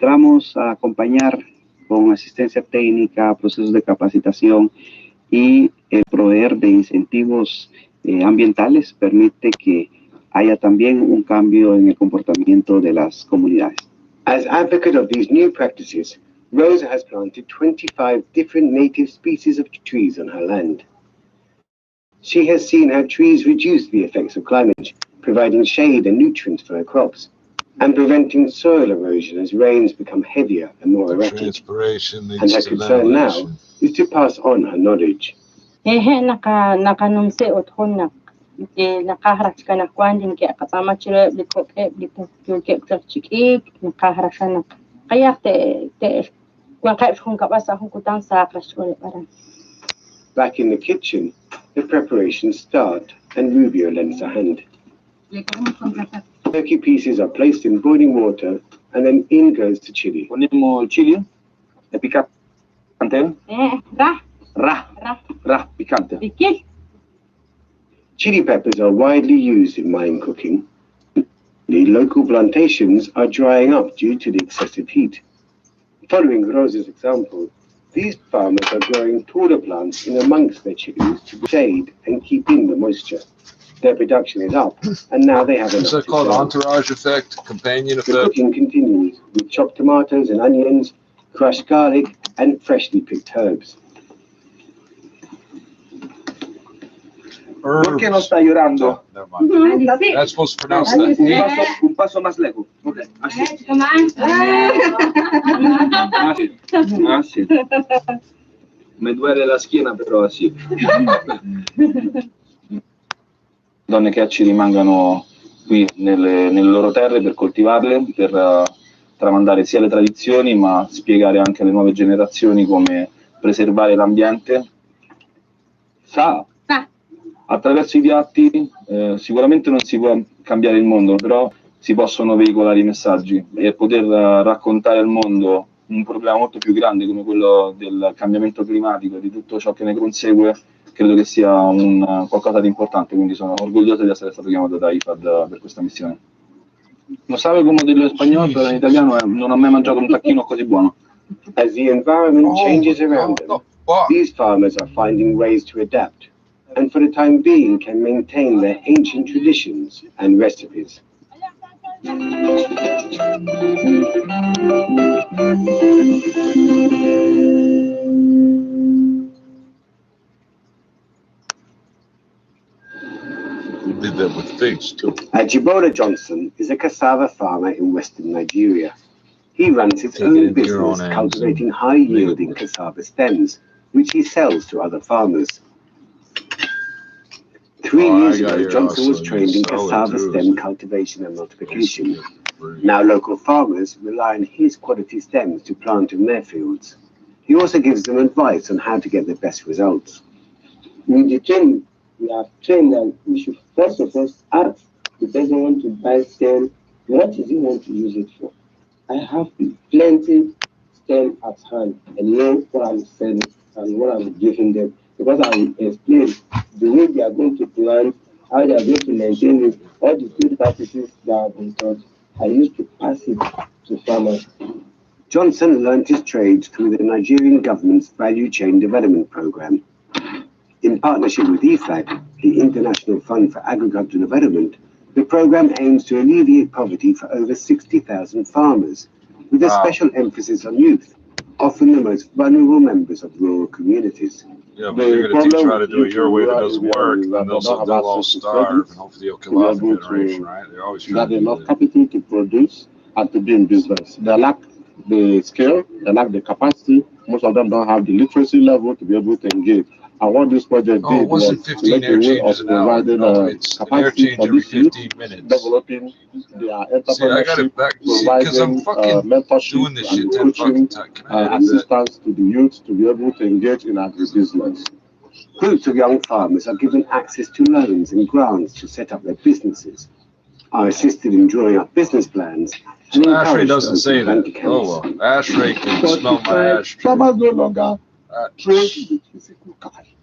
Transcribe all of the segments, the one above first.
Vamos a acompañar con asistencia técnica, procesos de capacitación y el proveer de incentivos ambientales permite que haya también un cambio en el comportamiento de las comunidades. As advocate of these new practices, Rosa has planted 25 different native species of trees on her land. She has seen how trees reduce the effects of climate change, providing shade and nutrients for her crops, and preventing soil erosion as rains become heavier and more erratic. And her concern now is to pass on her knowledge. Back in the kitchen, the preparations start, and Rubio lends a hand. Turkey pieces are placed in boiling water, and then in goes the chili. Ponemos el chile, le picante. Picante. Chili peppers are widely used in mine cooking. The local plantations are drying up due to the excessive heat. Following Rosa's example, these farmers are growing taller plants in amongst their chilies to shade and keep in the moisture. Their production is up, and now they have enough. Is that called entourage effect, companion effect? The cooking continues with chopped tomatoes and onions, crushed garlic, and freshly picked herbs. ¿Por qué no está llorando? Never mind. That's supposed to pronounce that. Un paso más lejos. Okay. Así. Así. Me duele la schiena, però así. Donne che ci rimangano qui nelle loro terre per coltivarle, per tramandare sia le tradizioni, ma spiegare anche alle nuove generazioni come preservare l'ambiente. Attraverso i piatti sicuramente non si può cambiare il mondo, però si possono veicolare i messaggi e poter raccontare al mondo un problema molto più grande come quello del cambiamento climatico e di tutto ciò che ne consegue, credo che sia qualcosa di importante, quindi sono orgoglioso di essere stato chiamato da IFAD per questa missione. Lo sabe come dirlo in spagnolo, però in italiano non ho mai mangiato un tacchino così buono. As the environment changes around them, these farmers are finding ways to adapt, and for the time being can maintain their ancient traditions and recipes. Did that with face too. Ajibola Johnson is a cassava farmer in western Nigeria. He runs his own business cultivating high-yielding cassava stems, which he sells to other farmers. 3 years ago, Johnson was trained in cassava stem cultivation and multiplication. Now local farmers rely on his quality stems to plant in their fields. He also gives them advice on how to get the best results. With the training, we are trained that we should first of all ask the person who wants to buy stem, what does he want to use it for? I have plenty stem at hand and know what I'm selling and what I'm giving them, because I will explain the way they are going to plant, how they are going to maintain it, all the good practices that have been taught. I used to pass it to farmers. Johnson learned his trade through the Nigerian government's Value Chain Development Program. In partnership with IFAD, the International Fund for Agricultural Development, the program aims to alleviate poverty for over 60,000 farmers, with a special emphasis on youth, often the most vulnerable members of rural communities. Yeah, but you're going to try to do it your way that doesn't work, and they'll all starve, and hopefully you'll kill off a generation, right? They're always trying to enough capital to produce and to be in business. They lack the skill, they lack the capacity. Most of them don't have the literacy level to be able to engage. And what this project did was to make a way of providing capacity for this youth, developing their entrepreneurship, providing mentorship and coaching assistance to the youth to be able to engage in agribusiness. Groups of young farmers are given access to loans and grants to set up their businesses, are assisted in drawing up business plans. So ASHRAE doesn't say that. Oh well, ASHRAE can smell my ashtray. Farmers no longer trade with physical cash.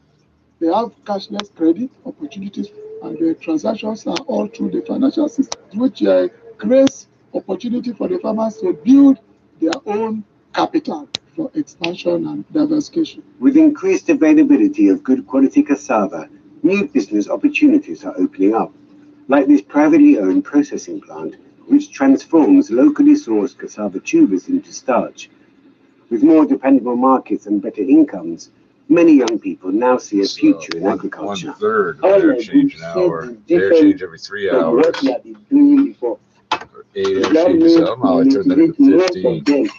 They have cashless credit opportunities, and the transactions are all through the financial system, which creates opportunity for the farmers to build their own capital for expansion and diversification. With increased availability of good quality cassava, new business opportunities are opening up, like this privately owned processing plant, which transforms locally sourced cassava tubers into starch. With more dependable markets and better incomes, many young people now see a future in agriculture. 1/3 of air change an hour. Air change every 3 hours. What we have been doing before. 8 air changes. Somehow I turned that into 15.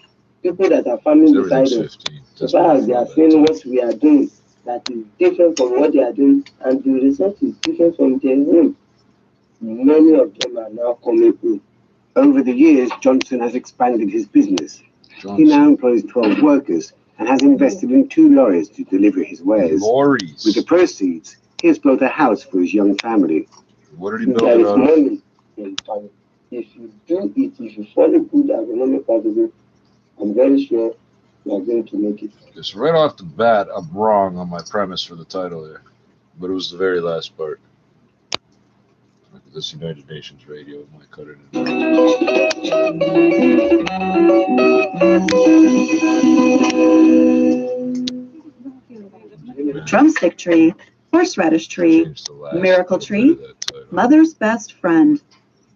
People that are farming beside Everything's us, 15. as far as they are saying what we are doing, that is different from what they are doing, and the result is different from their own. Many of them are now coming in. Over the years, Johnson has expanded his business. He now employs 12 workers and has invested in 2 lorries to deliver his wares. Lorries. With the proceeds, he has built a house for his young family. What did he build There it is out of? money in farming. If you do it, if you follow good agronomic practices, I'm very sure you are going to make it. Just right off the bat, I'm wrong on my premise for the title there, but it was the very last part. Look at this United Nations radio. I might cut it in. Drumstick tree, horseradish tree, miracle tree, mother's best friend.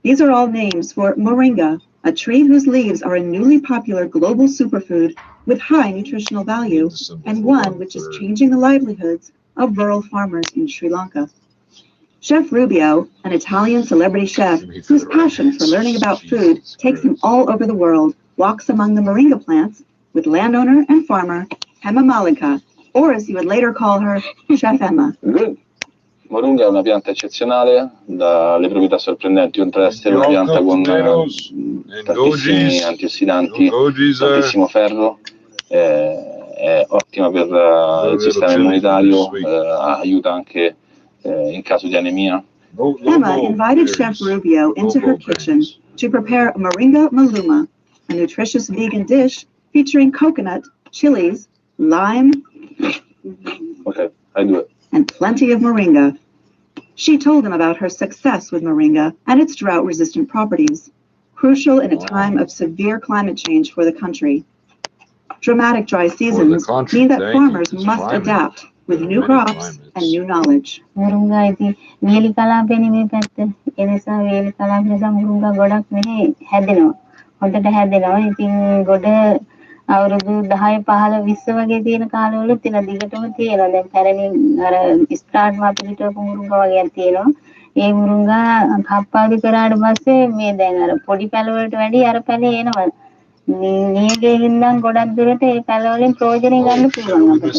These are all names for moringa, a tree whose leaves are a newly popular global superfood with high nutritional value, and one which is changing the livelihoods of rural farmers in Sri Lanka. Chef Rubio, an Italian celebrity chef whose passion for learning about food takes him all over the world, walks among the moringa plants with landowner and farmer Emma Malika, or as he would later call her, Chef Emma. Good. Moringa è una pianta eccezionale, dalle proprietà sorprendenti, oltre ad essere una pianta con tantissimi antiossidanti, tantissimo ferro, è ottima per il sistema immunitario, aiuta anche in caso di anemia. Emma invited Chef Rubio into her kitchen to prepare a moringa maluma, a nutritious vegan dish featuring coconut, chilies, lime, Okay, I do it. and plenty of moringa. She told him about her success with moringa and its drought-resistant properties, crucial in a time of severe climate change for the country. Dramatic dry seasons mean that farmers must adapt with new crops and new knowledge. මුරුංගා ඉතින් වේලි කලාපේනේ මේ පැත්ත. ඒ නිසා වේලි කලාප නිසා මුරුංගා ගොඩක් මෙහි හැදෙනවා. හොඳට හැදෙනවා. ඉතින් ගොඩ අවුරුදු 10 15 20 වගේ තියෙන කාලවල තියෙන දිගටම තියෙනවා. දැන් පැරණි අර ස්ටාර්ට් මාපිට මුරුංගා වගේක් තියෙනවා. ඒ මුරුංගා කප්පාදු කරාට පස්සේ මේ දැන් අර පොඩි පැල වලට වැඩි අර පැලේ එනවා. නියගේ හින්දා ගොඩක් දුරට ඒ පැල වලින් ප්‍රයෝජන ගන්න පුළුවන් අපිට.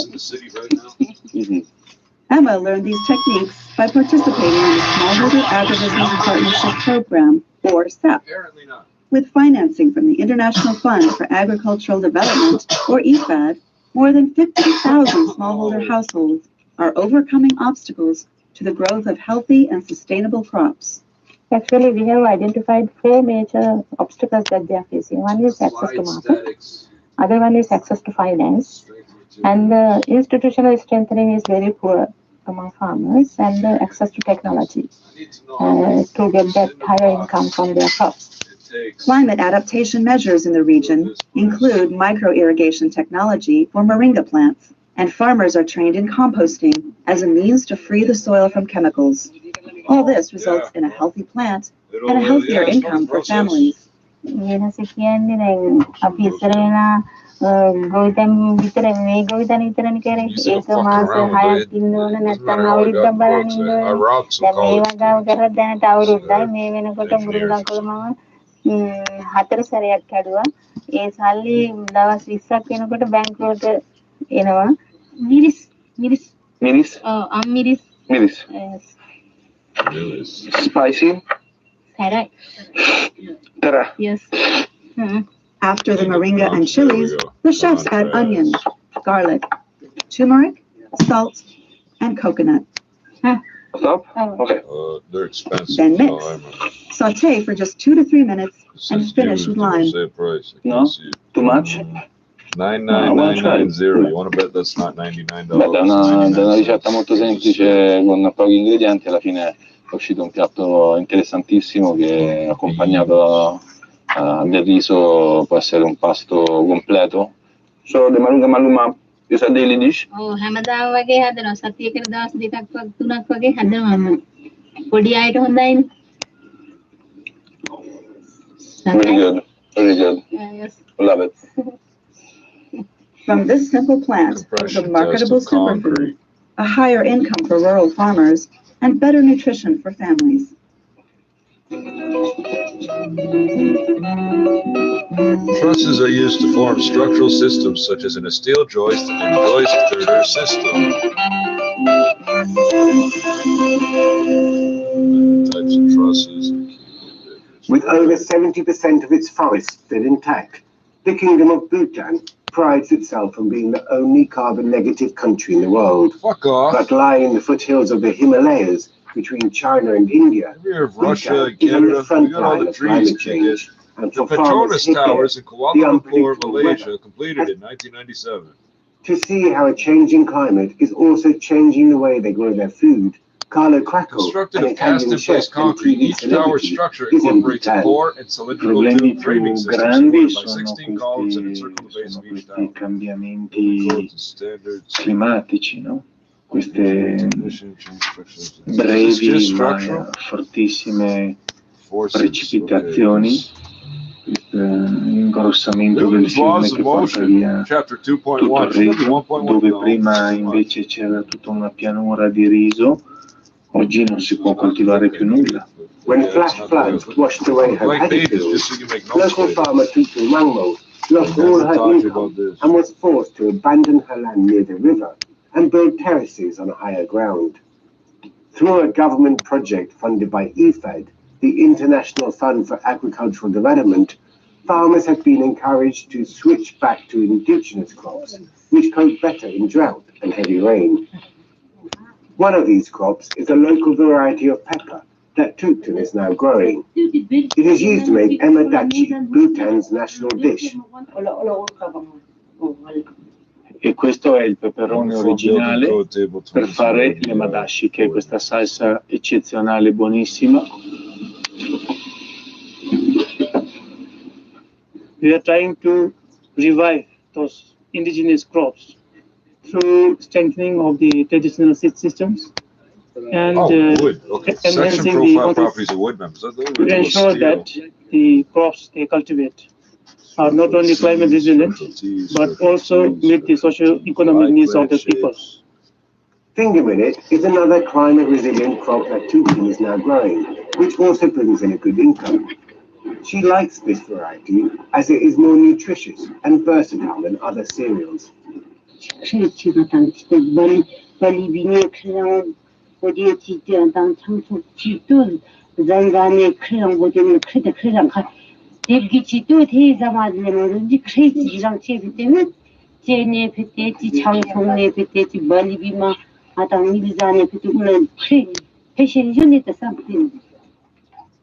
Emma learned these techniques by participating in the Smallholder Agribusiness Partnership Program, or SAP, with financing from the International Fund for Agricultural Development, or IFAD. More than 50,000 smallholder households are overcoming obstacles to the growth of healthy and sustainable crops. Actually, we have identified 4 major obstacles that they are facing. One is access to market, other one is access to finance, and the institutional strengthening is very poor among farmers, and the access to technology to get that higher income from their crops. Climate adaptation measures in the region include micro-irrigation technology for moringa plants, and farmers are trained in composting as a means to free the soil from chemicals. All this results in a healthy plant and a healthier income for families. වෙනස කියන්නේ දැන් අපි ඉස්සර වෙලා ගොවිතැන් විතර මේ ගොවිතැන් විතරනේ කරේ ඒක මාස 6ක් ඉන්න ඕන නැත්නම් අවුරුද්දක් බලන්න ඉන්න ඕන දැන් මේ වගාව කරලා දැනට අවුරුද්දයි මේ වෙනකොට මුරුංගා කොළ මම 4 සැරයක් කැඩුවා ඒ සල්ලි දවස් 20ක් වෙනකොට බැංකුවට එනවා මිරිස් Miris. Spicy? Sarai. Tara. Yes. After the moringa and chilies, the chefs add onion, garlic, turmeric, salt, and coconut. Stop? Okay. They're expensive. Then mix. Saute for just 2 to 3 minutes and finish with lime. No? Too much? 99990. You want to bet that's not $99? Beh, da una ricetta molto semplice con pochi ingredienti alla fine è uscito un piatto interessantissimo che è accompagnato del riso può essere un pasto completo. So the malunga maluma is a daily dish. Oh, hamada wage hadano satiyakara dawas dekak tunak wage hadano podi ayito hondain. Very good, very good. Yes. Love it. From this simple plant comes a marketable superfood, a higher income for rural farmers, and better nutrition for families. Trusses are used to form structural systems such as in a steel joist and joist girder system. Types of trusses. With over 70% of its forests still intact, the Kingdom of Bhutan prides itself on being the only carbon-negative country in the world. Fuck off. But lying in the foothills of the Himalayas between China and India, Russia, Bhutan is on Canada, the front we got all line the of climate trees. change. And The for farmers Petronas here, Towers in Kuala the Lumpur, unpredictable Malaysia, weather completed in 1997. To see how a changing climate is also changing the way they grow their food, Carlo Cracco, Constructed an of cast-in-place Italian chef and concrete, TV each tower celebrity, structure is in incorporates a Bhutan. core and cylindrical Problemi tube framing più system grandi supported by sono 16 columns that encircle the base of each tower. cambiamenti Codes and standards. climatici, no? Queste Emission change structures. Is this brevi just ma structural? fortissime Forces. precipitazioni, Okay. questo ingrossamento del Newton's laws fiume of che porta motion, via chapter tutto 2.1. il Should that be riso, 1.1? dove No, prima too much. invece c'era tutta una pianura di riso, oggi non si può coltivare più nulla. When flash floods washed away her paddy fields, local farmer Tutu Mangmo lost all her income and was forced to abandon her land near the river and build terraces on higher ground. Through a government project funded by IFAD, the International Fund for Agricultural Development, farmers have been encouraged to switch back to indigenous crops, which cope better in drought and heavy rain. One of these crops is a local variety of pepper that Tutun is now growing. It is used to make emadachi, Bhutan's national dish. E questo è il peperone originale per fare le madashi, che è questa salsa eccezionale, buonissima. We are trying to revive those indigenous crops through strengthening of the traditional seed systems and wood. Okay. Section enhancing profile properties of wood members. to ensure that the crops they cultivate are not only climate resilient, but also meet the socio-economic needs of the people. Finger millet is another climate-resilient crop that Tutun is now growing, which also brings in a good income. She likes this variety as it is more nutritious and versatile than other cereals.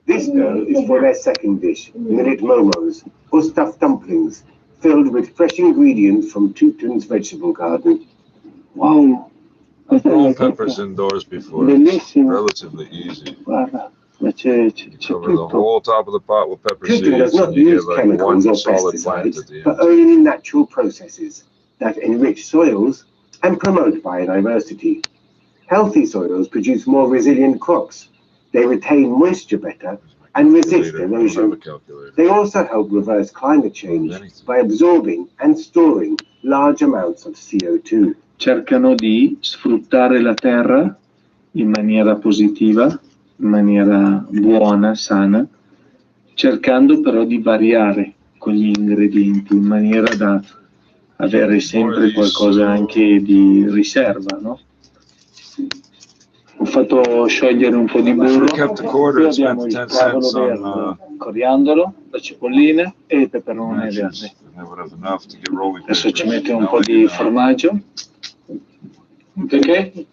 This dough is for their second dish, millet momos, or stuffed dumplings, filled with fresh ingredients from Tutun's vegetable garden. Wow! I've grown peppers indoors before. It's relatively easy. Guarda, You cover the whole top of the pot with pepper Tutun does seeds, not and you use get like chemicals one or solid plant at pesticides, the but end. only natural processes that enrich soils and promote biodiversity. Healthy soils produce more resilient crops. They retain moisture better and resist erosion. They also help reverse climate change by absorbing and storing large amounts of CO2. cercano di sfruttare la terra in maniera positiva, in maniera buona, sana, cercando però di variare con gli ingredienti in maniera da avere sempre qualcosa anche di riserva, no? Ho fatto sciogliere un po' di burro, qui abbiamo il cavolo verde, coriandolo, la cipolline e il peperone verde. Adesso ci metto un po' di formaggio, perché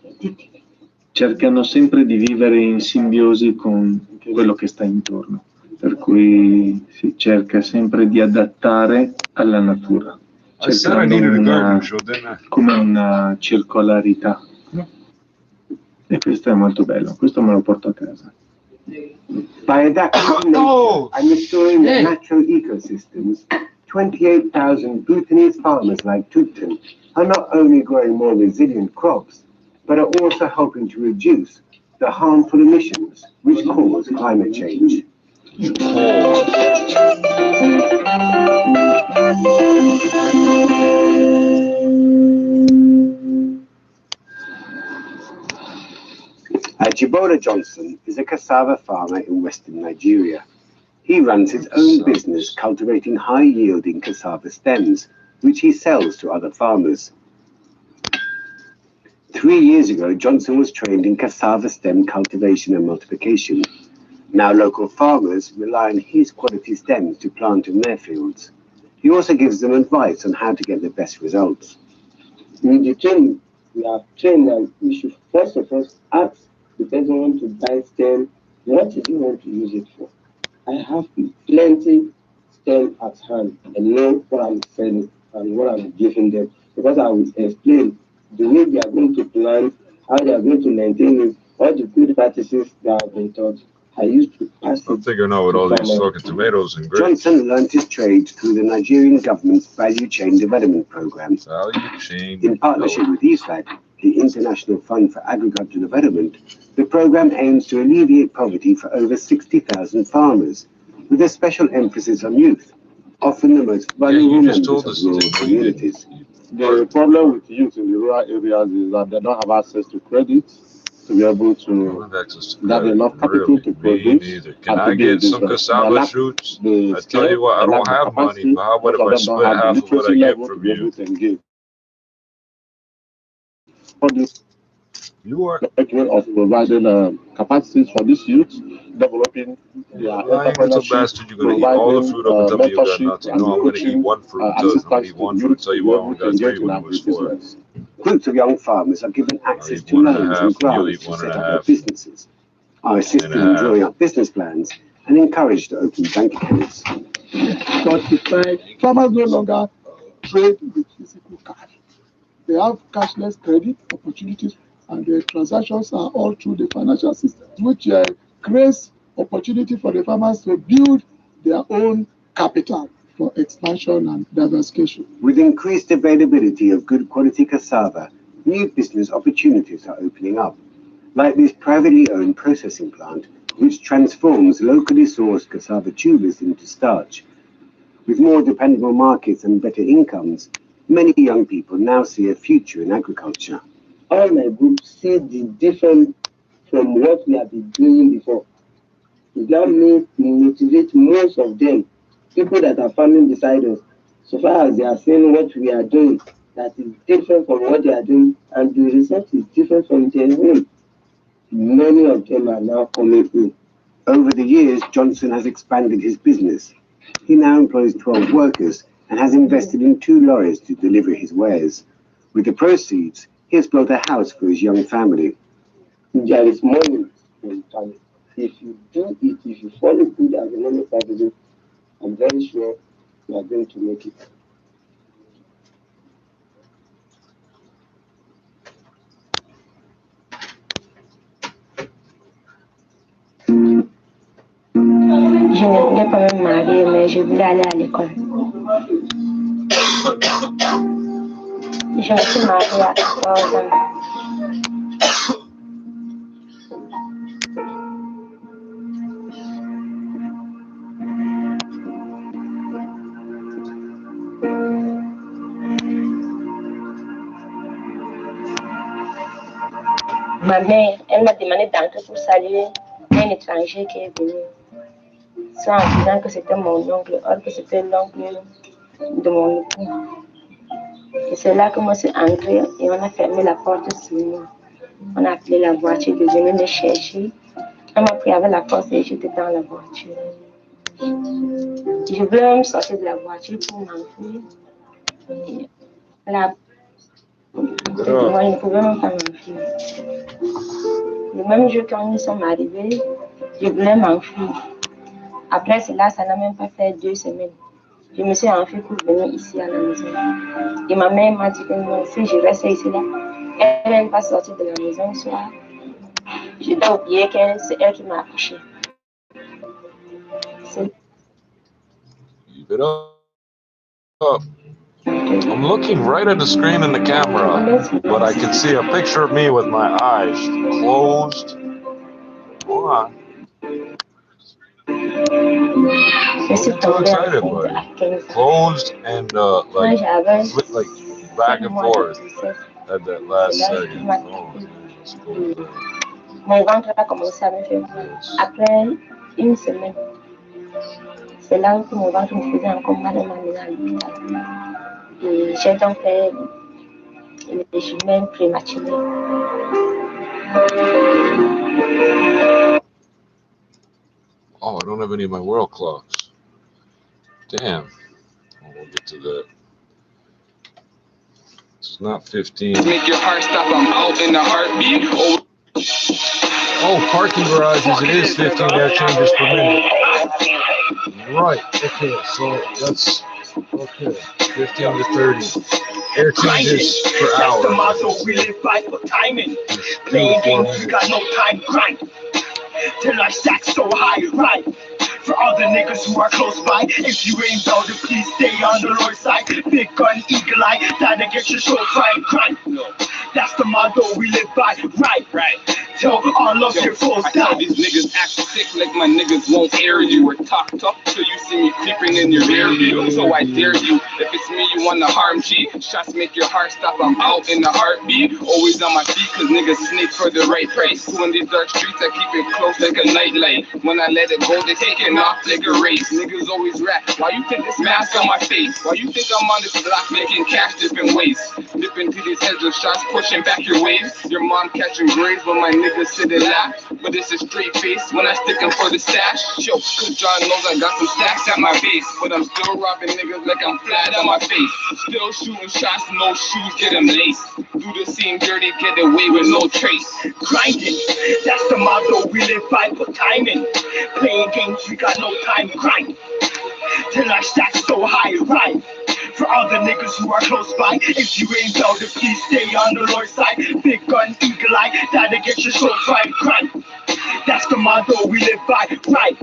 cercano sempre di vivere in simbiosi con quello che sta intorno, per cui si cerca sempre di adattare alla natura, cercando come una circolarità. E questo è molto bello, questo me lo porto a casa. By adapting to nature and restoring the natural ecosystems, 28,000 Bhutanese farmers like Trippz are not only growing more resilient crops, but are also helping to reduce the harmful emissions which cause climate change. Chibola Johnson is a cassava farmer in western Nigeria. He runs his own business cultivating high-yielding cassava stems, which he sells to other farmers. 3 years ago, Johnson was trained in cassava stem cultivation and multiplication. Now local farmers rely on his quality stems to plant in their fields. He also gives them advice on how to get the best results. With the training, we have trained that we should first of all ask the person want to buy stem, what does he want to use it for? I have plenty stem at hand and know what I'm selling and what I'm giving them, because I will explain the way they are going to plant, how they are going to maintain it, all the good practices that have been taught. I used to pass it. I'm figuring out with all these fucking tomatoes and grapes. Johnson learned his trade through the Nigerian government's Value Chain Development Program. In partnership with ISAC, the International Fund for Agricultural Development, the program aims to alleviate poverty for over 60,000 farmers, with a special emphasis on youth, often the most vulnerable members of rural communities. The problem with youth in the rural areas is that they don't have access to credit to be able to have enough capital to produce. Can I get some cassava shoots? I tell you what, I don't have money, but how about if I split half of what I get from you? You are of providing capacities for this youth, developing their entrepreneurship, you're going to eat all the fruit up until you got nothing. No, I'm going to eat one fruit. I'm going to eat one fruit. Tell you what, I only got 3 when it was 4. Groups of young farmers are given access to loans and grants to set up their businesses, are assisted in drawing up business plans, and encouraged to open bank accounts. Farmers no longer trade with physical cash. They have cashless credit opportunities, and the transactions are all through the financial system, which creates opportunity for the farmers to build their own capital for expansion and diversification. With increased availability of good quality cassava, new business opportunities are opening up, like this privately owned processing plant, which transforms locally sourced cassava tubers into starch. With more dependable markets and better incomes, many young people now see a future in agriculture. All my groups see the difference from what we have been doing before. It now motivate most of them, people that are farming beside us, so far as they are seeing what we are doing, that is different from what they are doing, and the result is different from their own. Many of them are now coming in. Over the years, Johnson has expanded his business. He now employs 12 workers and has invested in 2 lorries to deliver his wares. With the proceeds, he has built a house for his young family. There is money in family. If you do it, if you follow good agronomic practices, I'm very sure you are going to make it. Je n'étais pas même mariée, mais je voulais aller à l'école. Je me suis mariée à 14 ans. Ma mère, elle m'a demandé d'entrer pour saluer un étranger qui est venu. Soit en disant que c'était mon oncle, or que c'était l'oncle de mon époux. Et c'est là que moi je suis entrée et on a fermé la porte sur nous. On a appelé la voiture de venir me chercher. On m'a pris avec la force et j'étais dans la voiture. Je voulais même sortir de la voiture pour m'enfuir. Là, moi, je ne pouvais même pas m'enfuir. Le même jour quand nous sommes arrivés, je voulais m'enfuir. Après cela, ça n'a même pas fait 2 semaines. Je me suis enfuie pour venir ici à la maison. Et ma mère m'a dit que moi, si je reste ici là, elle ne va pas sortir de la maison le soir. Je dois oublier que c'est elle qui m'a accouchée. Keep it up. I'm looking right at the screen in the camera, but I can see a picture of me with my eyes closed. Hold on. Don't get too excited, buddy. Closed and like back and forth at that last second. Oh, let's go with that. Mon ventre a commencé à me faire mal. Après une semaine, c'est là où mon ventre me faisait encore mal et m'a mis à l'hôpital. Et j'ai donc fait le régime prématuré. Oh, I don't have any of my world clocks. Damn. Oh, we'll get to that. It's not 15. Make your heart stop, I'm out in a heartbeat. Oh, parking garages, it is 15 air changes per minute. Right, okay, so that's, okay, 15 to 30. Air changes per hour. That's the motto, we live by for timing. Playing games, we got no time, grind. Till I stack so high, right? For all the niggas who are close by, if you ain't about it, please stay on the Lord's side. Big gun, eagle eye, that'll get your soul fried, grind. That's the motto we live by, right. Tell all of your foes I tell these niggas act sick like my niggas won't air you or talk tough till you see me creeping in your rear view. So I dare you, if it's me you wanna harm, G. Shots make your heart stop, I'm out in a heartbeat. Always on my feet cause niggas snake for the right price. So in these dark streets I keep it close like a nightlight. When I let it go they take it off like a race. Niggas always rap, why you think this mask on my face? Why you think I'm on this block making cash different ways? Dipping to these heads with shots pushing back your waves. Your mom catching grades when my niggas sit and laugh. But it's a straight face when I stick him for the stash. Yo, cause John knows I got some stacks at my base. But I'm still robbing niggas like I'm flat on my face. Still shooting shots, no shoes, get them laced. Do the scene dirty, get away with no trace. Grinding, that's the motto we live by for timing. Playing games, we got no time, grind. Till I stack so high, right? For all the niggas who are close by, if you ain't about it, please stay on the Lord's side. Big gun, eagle eye, that'll get your soul fried, grind. That's the motto we live by, right?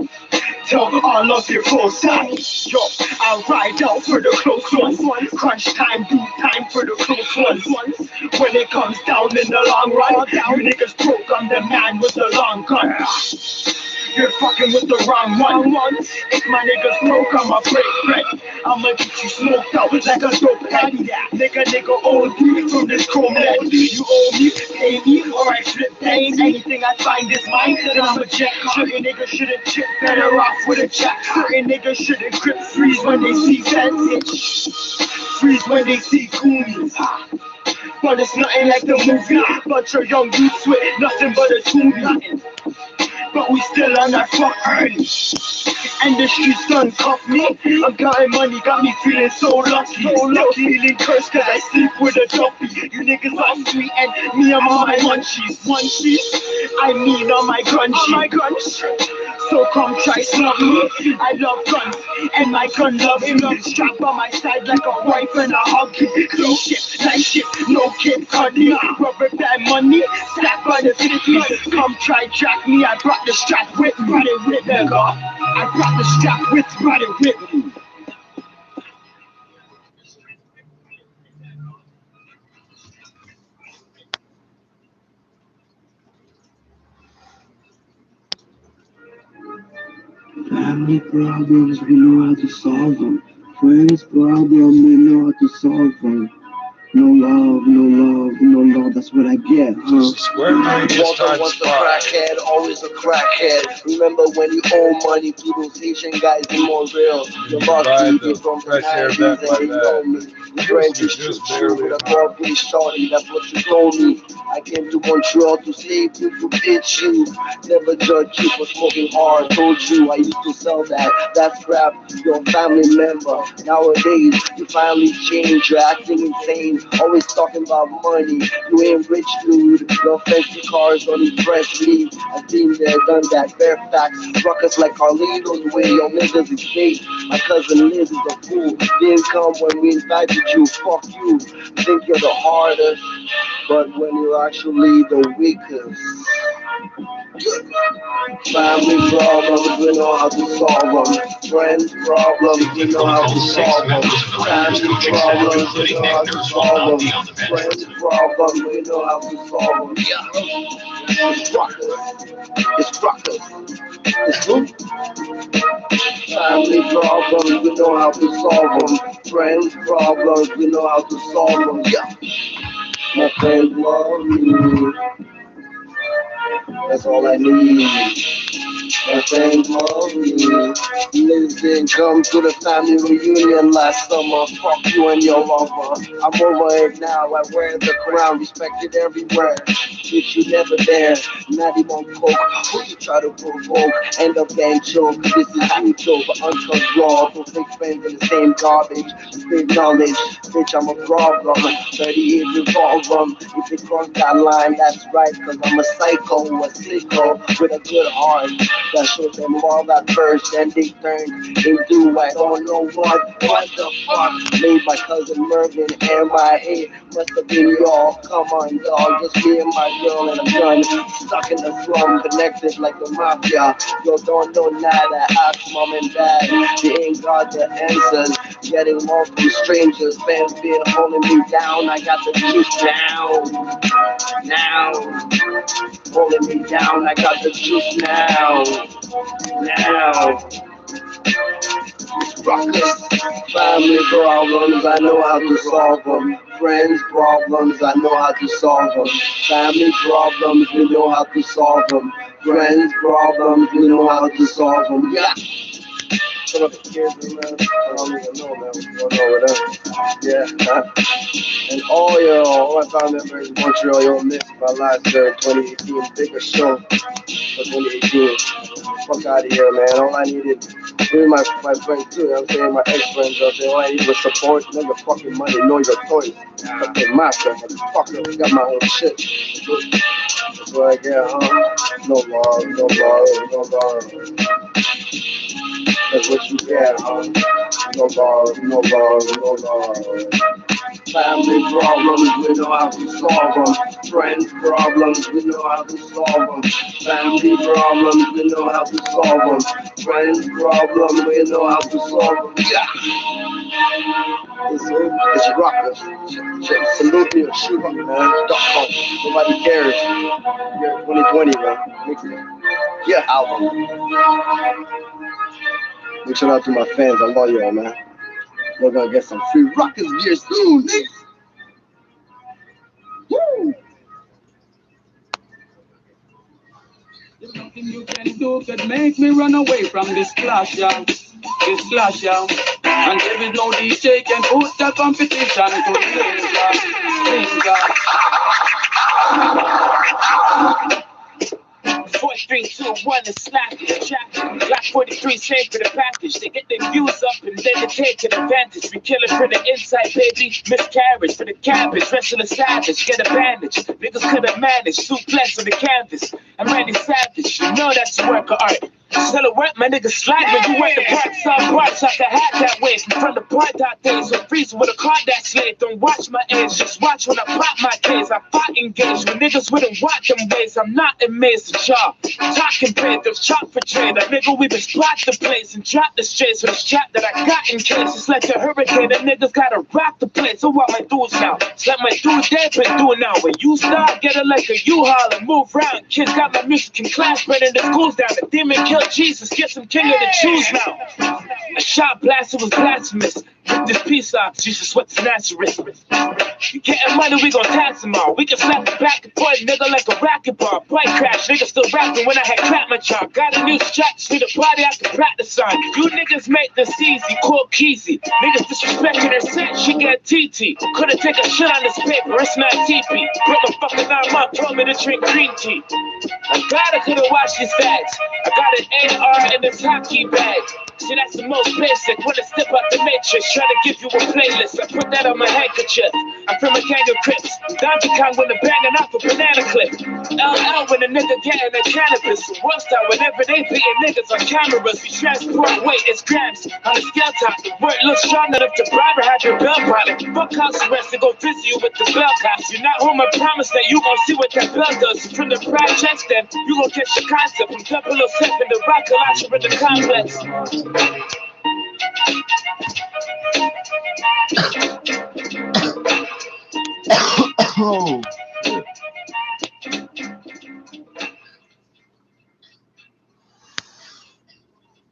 Tell all of your foes side. Yo, I'll ride out for the close ones. Crunch time, do time for the close ones. When it comes down in the long run, you niggas broke, I'm the man with the long gun. You're fucking with the wrong one. If my niggas broke, I'ma break bread. I'ma get you smoked out like a dope head. Nigga owe you from this chrome lead. You owe me, pay me, or I flip things. Anything I find is mine, then I'm a jet. Certain niggas shouldn't chip, better off with a check. Certain niggas shouldn't grip, freeze when they see feds. Freeze when they see goonies. But it's nothing like the movie. Bunch of young youths with nothing but a tune. But we still on that fuck early. And the streets done cuff me. I'm counting money, got me feeling so lucky. Feeling cursed cause I sleep with a duppy. You niggas are sweet and me I'm on my munchies. I mean on my grungy. So come try snub me. I love guns and my gun loves me. Strap on my side like a wife and a huggy. Close shit, nice shit, no kid cutty. Rubber band money, stacked by the 50s. Come try track me, I brought the strap with me. Brought it with me, nigga. I brought the strap with me, brought it with me. Family problems, we know how to solve them. Friends problems, we know how to solve them. No love, that's what I get, huh? Walter was a crackhead, always a crackhead. Remember when you owe money to those Asian guys in Montreal? The boss you from the 90s and they know me. We drank this shit with a corporate shorty, that's what you told me. I came to Montreal to save you, to bitch you. Never judge you for smoking hard, told you I used to sell that's crap to your family member. Nowadays, you finally change, you're acting insane. Always talking about money, you ain't rich dude. Your fancy cars don't impress me. I've been there, done that, bare facts. Struck us like Carlito's way, your niggas is fake. My cousin Liz is a fool. Didn't come when we invited you, fuck you. Think you're the hardest, but when you're actually the weakest. Family problems, we know how to solve them. Friends problems, we know how to solve them. Family problems, we know how to solve them. Friends problems, we know how to solve them. It's rockers. It's rockers. It's who? Family problems, we know how to solve them. Friends problems, we know how to solve them. Yeah. My friends love me. That's all I need. My friends love me. Niggas didn't come to the family reunion last summer. Fuck you and your lover. I'm over it now. I wear the crown, respected everywhere. Bitch, you never there. Not even coke. Who you try to provoke? End up getting choked. This is YouTube, uncut raw. Two fake friends in the same garbage. Same knowledge. Bitch, I'm a problem. 30 years revolve them. If you cross that line, that's right. Cause I'm a psycho, a sicko with a good heart. That showed them all at first, and they turned into I don't know what the fuck. Made my cousin Mervin and my hate must have been y'all. Come on, dog, just me and my girl and a gun. Stuck in the slum, connected like the mafia. Yo, don't know nada, ask mom and dad. They ain't got the answers. Getting more from strangers, fans been holding me down. I got the juice now. Holding me down, I got the juice now. Rockers, family problems, I know how to solve them. Friends problems, I know how to solve them. Family problems, we know how to solve them. Friends problems, we know how to solve them. Yeah. Some of the kids, man, I don't even know, man, what's going on with them. Yeah, and all my family members in Montreal, y'all missed my last 2018 biggest show for 2018. Fuck out of here, man. All I needed, even my friends too, you know what I'm saying, my ex-friends out there, all I needed was support, know your fucking money, know your toys. Fucking my friend, motherfucker, I got my own shit. That's what I get, huh? No love. That's what you get, huh? No love. Family problems, we know how to solve them. Friends problems, we know how to solve them. Family problems, we know how to solve them. Friends problems, we know how to solve them. Yeah. It's rockers. Salute me or shoot up, man. Nobody cares. Yeah, 2020, man. Yeah, album. Big shout out to my fans. I love y'all, man. We're gonna get some free rockers gear soon, niggas. Woo! There's nothing you can do could make me run away from this clash, y'all. And every no DJ can put the competition to danger. 4, 3, 2, 1, and slap it. Black 43 save for the package. They get their views up and then they take an advantage. We kill it for the inside, baby. Miscarriage for the cabbage. Wrestle a savage, get a bandage. Niggas could've managed. Suplex on the canvas. I'm Randy Savage. You know that's a work of art. Silhouette, my niggas slide when you wear the parts on parts. I can have that way from the part out days. So freezing with a card that slave. Don't watch my age, just watch when I pop my case. I fought engaged when niggas wouldn't watch them ways. I'm not amazed at y'all. Talking panthers, chop for trade. That nigga we been spot the place and drop the strays for the strap that I got in case. It's like a hurricane. That niggas gotta rock the place. So what my dudes now? It's like my dudes they been doing now. When you start, get it like a U-Haul and move round. Kids got my music in class, spreading the schools down. The demon killed Jesus, get some king of the Jews now. A shot blasted was blasphemous. With this peace off, Jesus what's Nazareth. You getting money, we gon' tax them all. We can slap the back and point nigga like a racquetball. Bike crash, nigga still rapping when I had clapped my jaw. Got a new strap, see the body I can practice on. You niggas make this easy, cool keezy. Niggas disrespecting her set, she got TT. Couldn't take a shit on this paper, it's not TP. Put my fucking arm up, told me to drink green tea. I could've washed these bags. I got an AR in this hockey bag. See, that's the most basic. When I step out the matrix, try to give you a playlist. I put that on my handkerchief. I'm from a gang of Crips. Donkey Kong when the banging off a banana clip. LL when a nigga getting a cannabis. Worst out whenever they beating niggas on cameras. We transport weight, it's grams on the scale top. The word looks strong enough to bribe or have your bell pilot. Fuck house arrest to go visit you with the bell cops. You're not home, I promise that you gon' see what that bell does. From the projects, then you gon' get your concept. From 007 to rock Kalacha in the complex. Oh.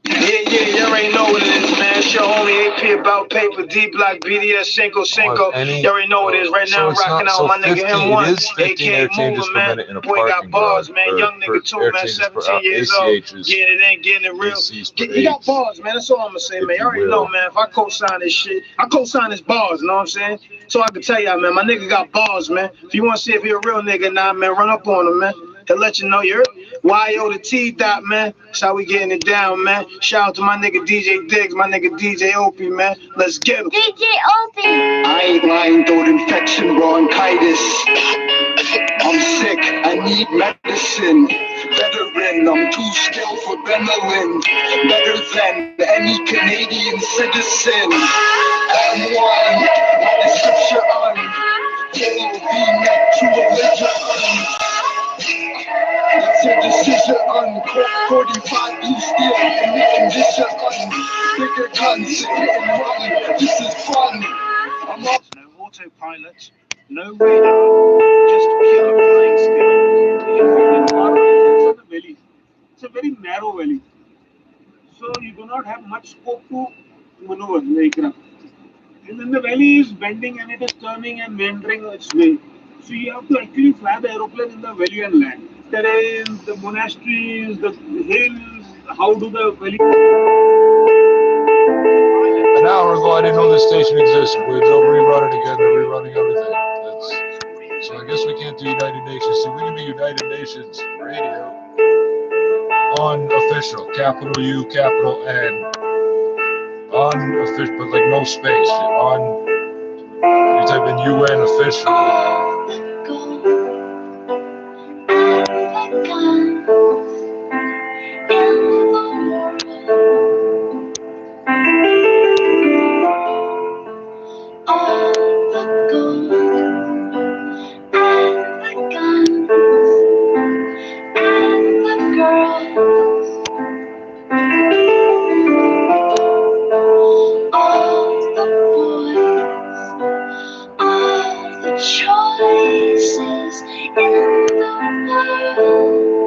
Yeah, you already know what it is, man. It's your homie AP about paper, D Block, BDS, Cinco. You already know what it is. Right now, I'm rocking out with my nigga M1, aka Mover, man. Boy got bars, man. Young nigga too, man. 17 years old. Getting it in, getting it real. He got bars, man. That's all I'm gonna say, man. You already know, man. If I co-sign this shit, I co-sign his bars, you know what I'm saying? So I can tell y'all, man, my nigga got bars, man. If you want to see if he a real nigga now, man, run up on him, man. He'll let you know you're YO the T dot, man. That's how we getting it down, man. Shout out to my nigga DJ Diggs, my nigga DJ Opie, man. Let's get him. DJ Opie. I ain't lying, throat infection, bronchitis. I'm sick, I need medicine. Veteran, I'm too skilled for Benelin. Better than any Canadian citizen. I'm one, my description on. KV to religion. It's a decision on 45 you steal in the condition on bigger guns, hit and run. This is fun. I'm up. No autopilot, no radar, just pure flying skill. It's a valley. It's a very narrow valley. So you do not have much scope to maneuver the aircraft. And then the valley is bending and it is turning and meandering its way. So you have to actually fly the aeroplane in the valley and land. Terrain, the monasteries, the hills, how do the valley... An hour ago, I didn't know this station existed. They'll rerun it again. They're rerunning everything. So I guess we can't do United Nations. So we can do United Nations Radio unofficial, capital U, capital N. Unofficial, but like no space. You type in UN official. Choices in the world.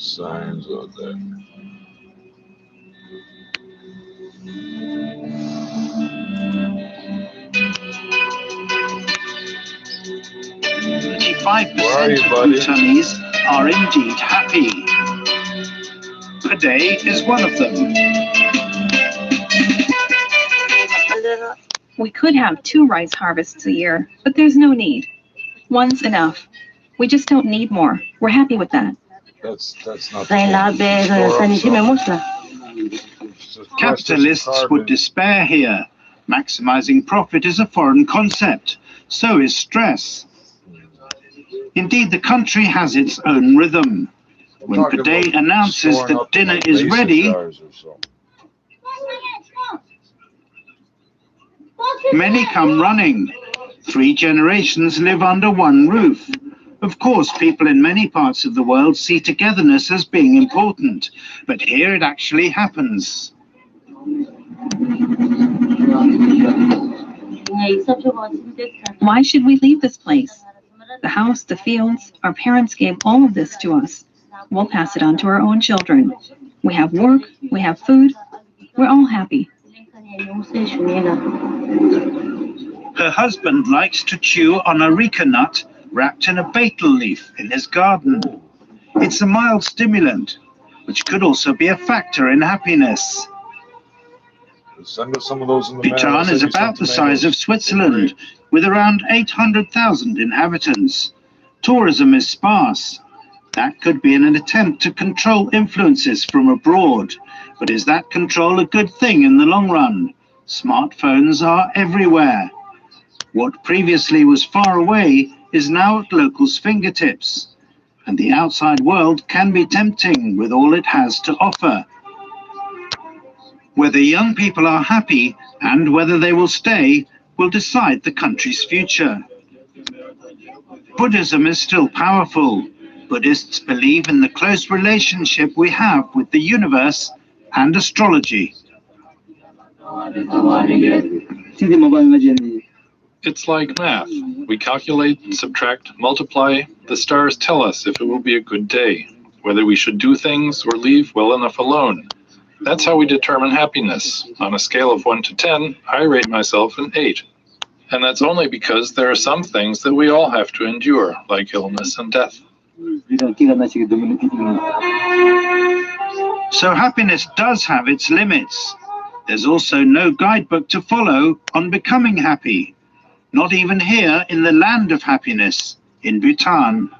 signs out there. Bhutanese are indeed happy. Today is one of them. We could have 2 rice harvests a year, but there's no need. One's enough. We just don't need more. We're happy with that. That's not Capitalists would despair here. Maximizing profit is a foreign concept. So is stress. Indeed, the country has its own rhythm. When Bidet announces that dinner is ready, many come running. 3 generations live under one roof. Of course, people in many parts of the world see togetherness as being important, but here it actually happens. Why should we leave this place? The house, the fields, our parents gave all of this to us. We'll pass it on to our own children. We have work, we have food, we're all happy. Her husband likes to chew on a areca nut wrapped in a betel leaf in his garden. It's a mild stimulant, which could also be a factor in happiness. Bhutan is about the size of Switzerland, with around 800,000 inhabitants. Tourism is sparse. That could be an attempt to control influences from abroad. But is that control a good thing in the long run? Smartphones are everywhere. What previously was far away is now at locals' fingertips. And the outside world can be tempting with all it has to offer. Whether young people are happy and whether they will stay will decide the country's future. Buddhism is still powerful. Buddhists believe in the close relationship we have with the universe and astrology. It's like math. We calculate, subtract, multiply. The stars tell us if it will be a good day, whether we should do things or leave well enough alone. That's how we determine happiness. On a scale of 1 to 10, I rate myself an 8. And that's only because there are some things that we all have to endure, like illness and death. So happiness does have its limits. There's also no guidebook to follow on becoming happy. Not even here in the land of happiness, in Bhutan.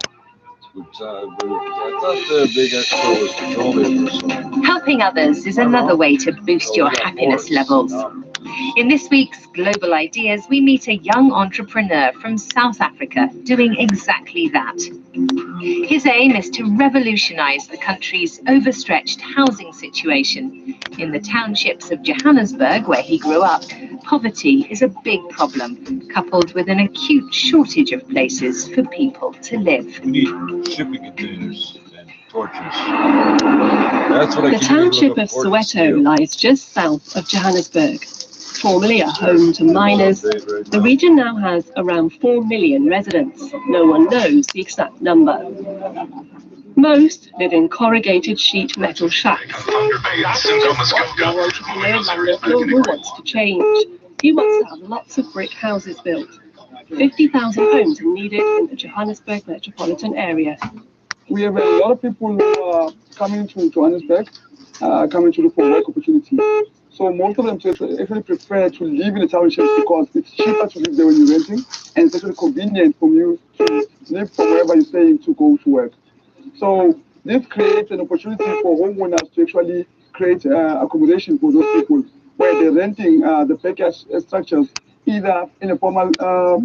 Helping others is another way to boost your happiness levels. In this week's Global Ideas, we meet a young entrepreneur from South Africa doing exactly that. His aim is to revolutionize the country's overstretched housing situation. In the townships of Johannesburg, where he grew up, poverty is a big problem, coupled with an acute shortage of places for people to live. Shipping containers and torches. The township of Soweto lies just south of Johannesburg. Formerly a home to miners, the region now has around 4 million residents. No one knows the exact number. Most live in corrugated sheet metal shacks. Lovo wants to change. He wants to have lots of brick houses built. 50,000 homes are needed in the Johannesburg metropolitan area. We have a lot of people who are coming to Johannesburg, coming to look for work opportunities. So most of them actually prefer to live in the township because it's cheaper to live there when you're renting, and it's actually convenient for you to live from wherever you're staying to go to work. So this creates an opportunity for homeowners to actually create accommodation for those people, where they're renting the package structures either in a formal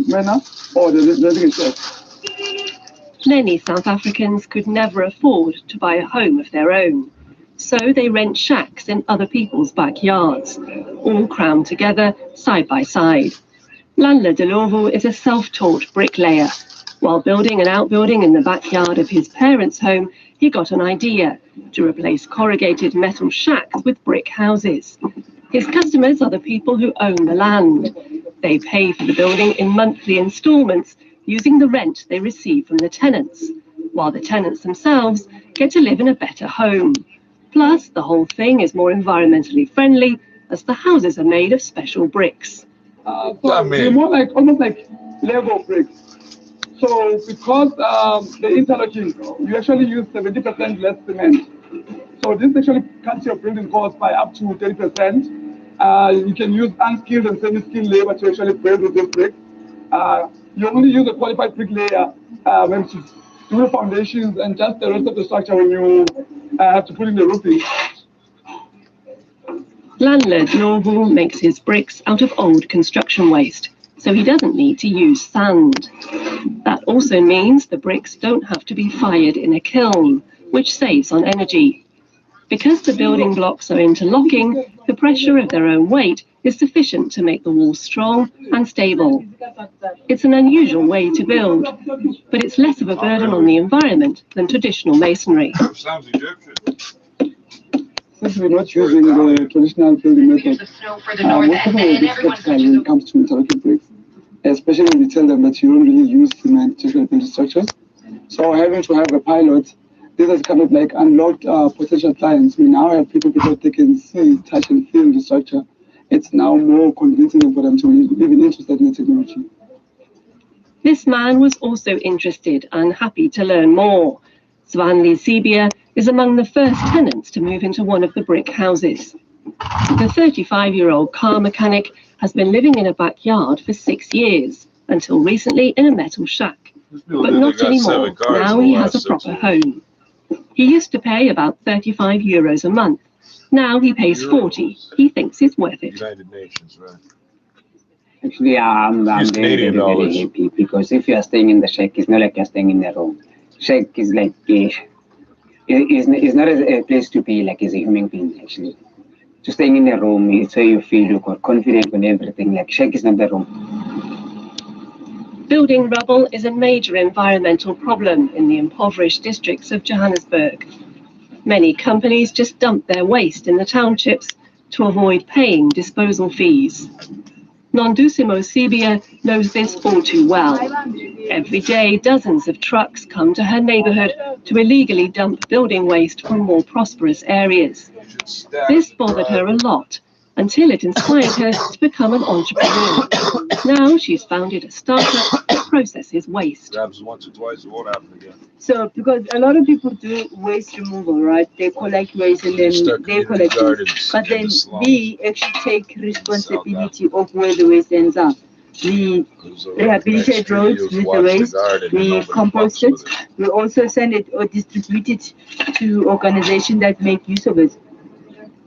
manner or they're renting a share. Many South Africans could never afford to buy a home of their own. So they rent shacks in other people's backyards, all crammed together, side by side. Landler Delovo is a self-taught bricklayer. While building an outbuilding in the backyard of his parents' home, he got an idea to replace corrugated metal shacks with brick houses. His customers are the people who own the land. They pay for the building in monthly installments, using the rent they receive from the tenants. while the tenants themselves get to live in a better home. Plus, the whole thing is more environmentally friendly as the houses are made of special bricks. They're more like, almost like Lego bricks. So because the interlocking, you actually use 70% less cement. So this actually cuts your building cost by up to 30%. You can use unskilled and semi-skilled labor to actually build with this brick. You only use a qualified bricklayer when to do the foundations and just the rest of the structure when you have to put in the roofing. Landlord Norval makes his bricks out of old construction waste, so he doesn't need to use sand. That also means the bricks don't have to be fired in a kiln, which saves on energy. Because the building blocks are interlocking, the pressure of their own weight is sufficient to make the walls strong and stable. It's an unusual way to build, but it's less of a burden on the environment than traditional masonry. Sounds Egyptian. Since we're not using the traditional building method, most of them are a bit skeptical when it comes to interlocking bricks, especially when you tell them that you don't really use cement to build building structures. So having to have a pilot, this has kind of like unlocked potential clients. We now have people because they can see, touch, and feel the structure. It's now more convincing for them to be even interested in the technology. This man was also interested and happy to learn more. Svanli Sibia is among the first tenants to move into one of the brick houses. The 35-year-old car mechanic has been living in a backyard for 6 years, until recently in a metal shack. But not anymore. Now he has a proper home. He used to pay about 35 euros a month. Now he pays 40. He thinks it's worth it. United Nations, right? Actually, I'm very happy because if you are staying in the shack, it's not like you're staying in a room. Shack is like it's not a place to be like as a human being. Actually, just staying in a room, it's where you feel you're confident with everything. Like shack is not the room. Building rubble is a major environmental problem in the impoverished districts of Johannesburg. Many companies just dump their waste in the townships to avoid paying disposal fees. Nondusimo Sibia knows this all too well. Every day, dozens of trucks come to her neighborhood to illegally dump building waste from more prosperous areas. This bothered her a lot, until it inspired her to become an entrepreneur. Now she's founded a startup that processes waste. Grabs once or twice, it won't happen again. So, because a lot of people do waste removal, right? They collect waste and then they collect it. But then we actually take responsibility of where the waste ends up. We rehabilitate roads with the waste, we compost it, we also send it or distribute it to organizations that make use of it.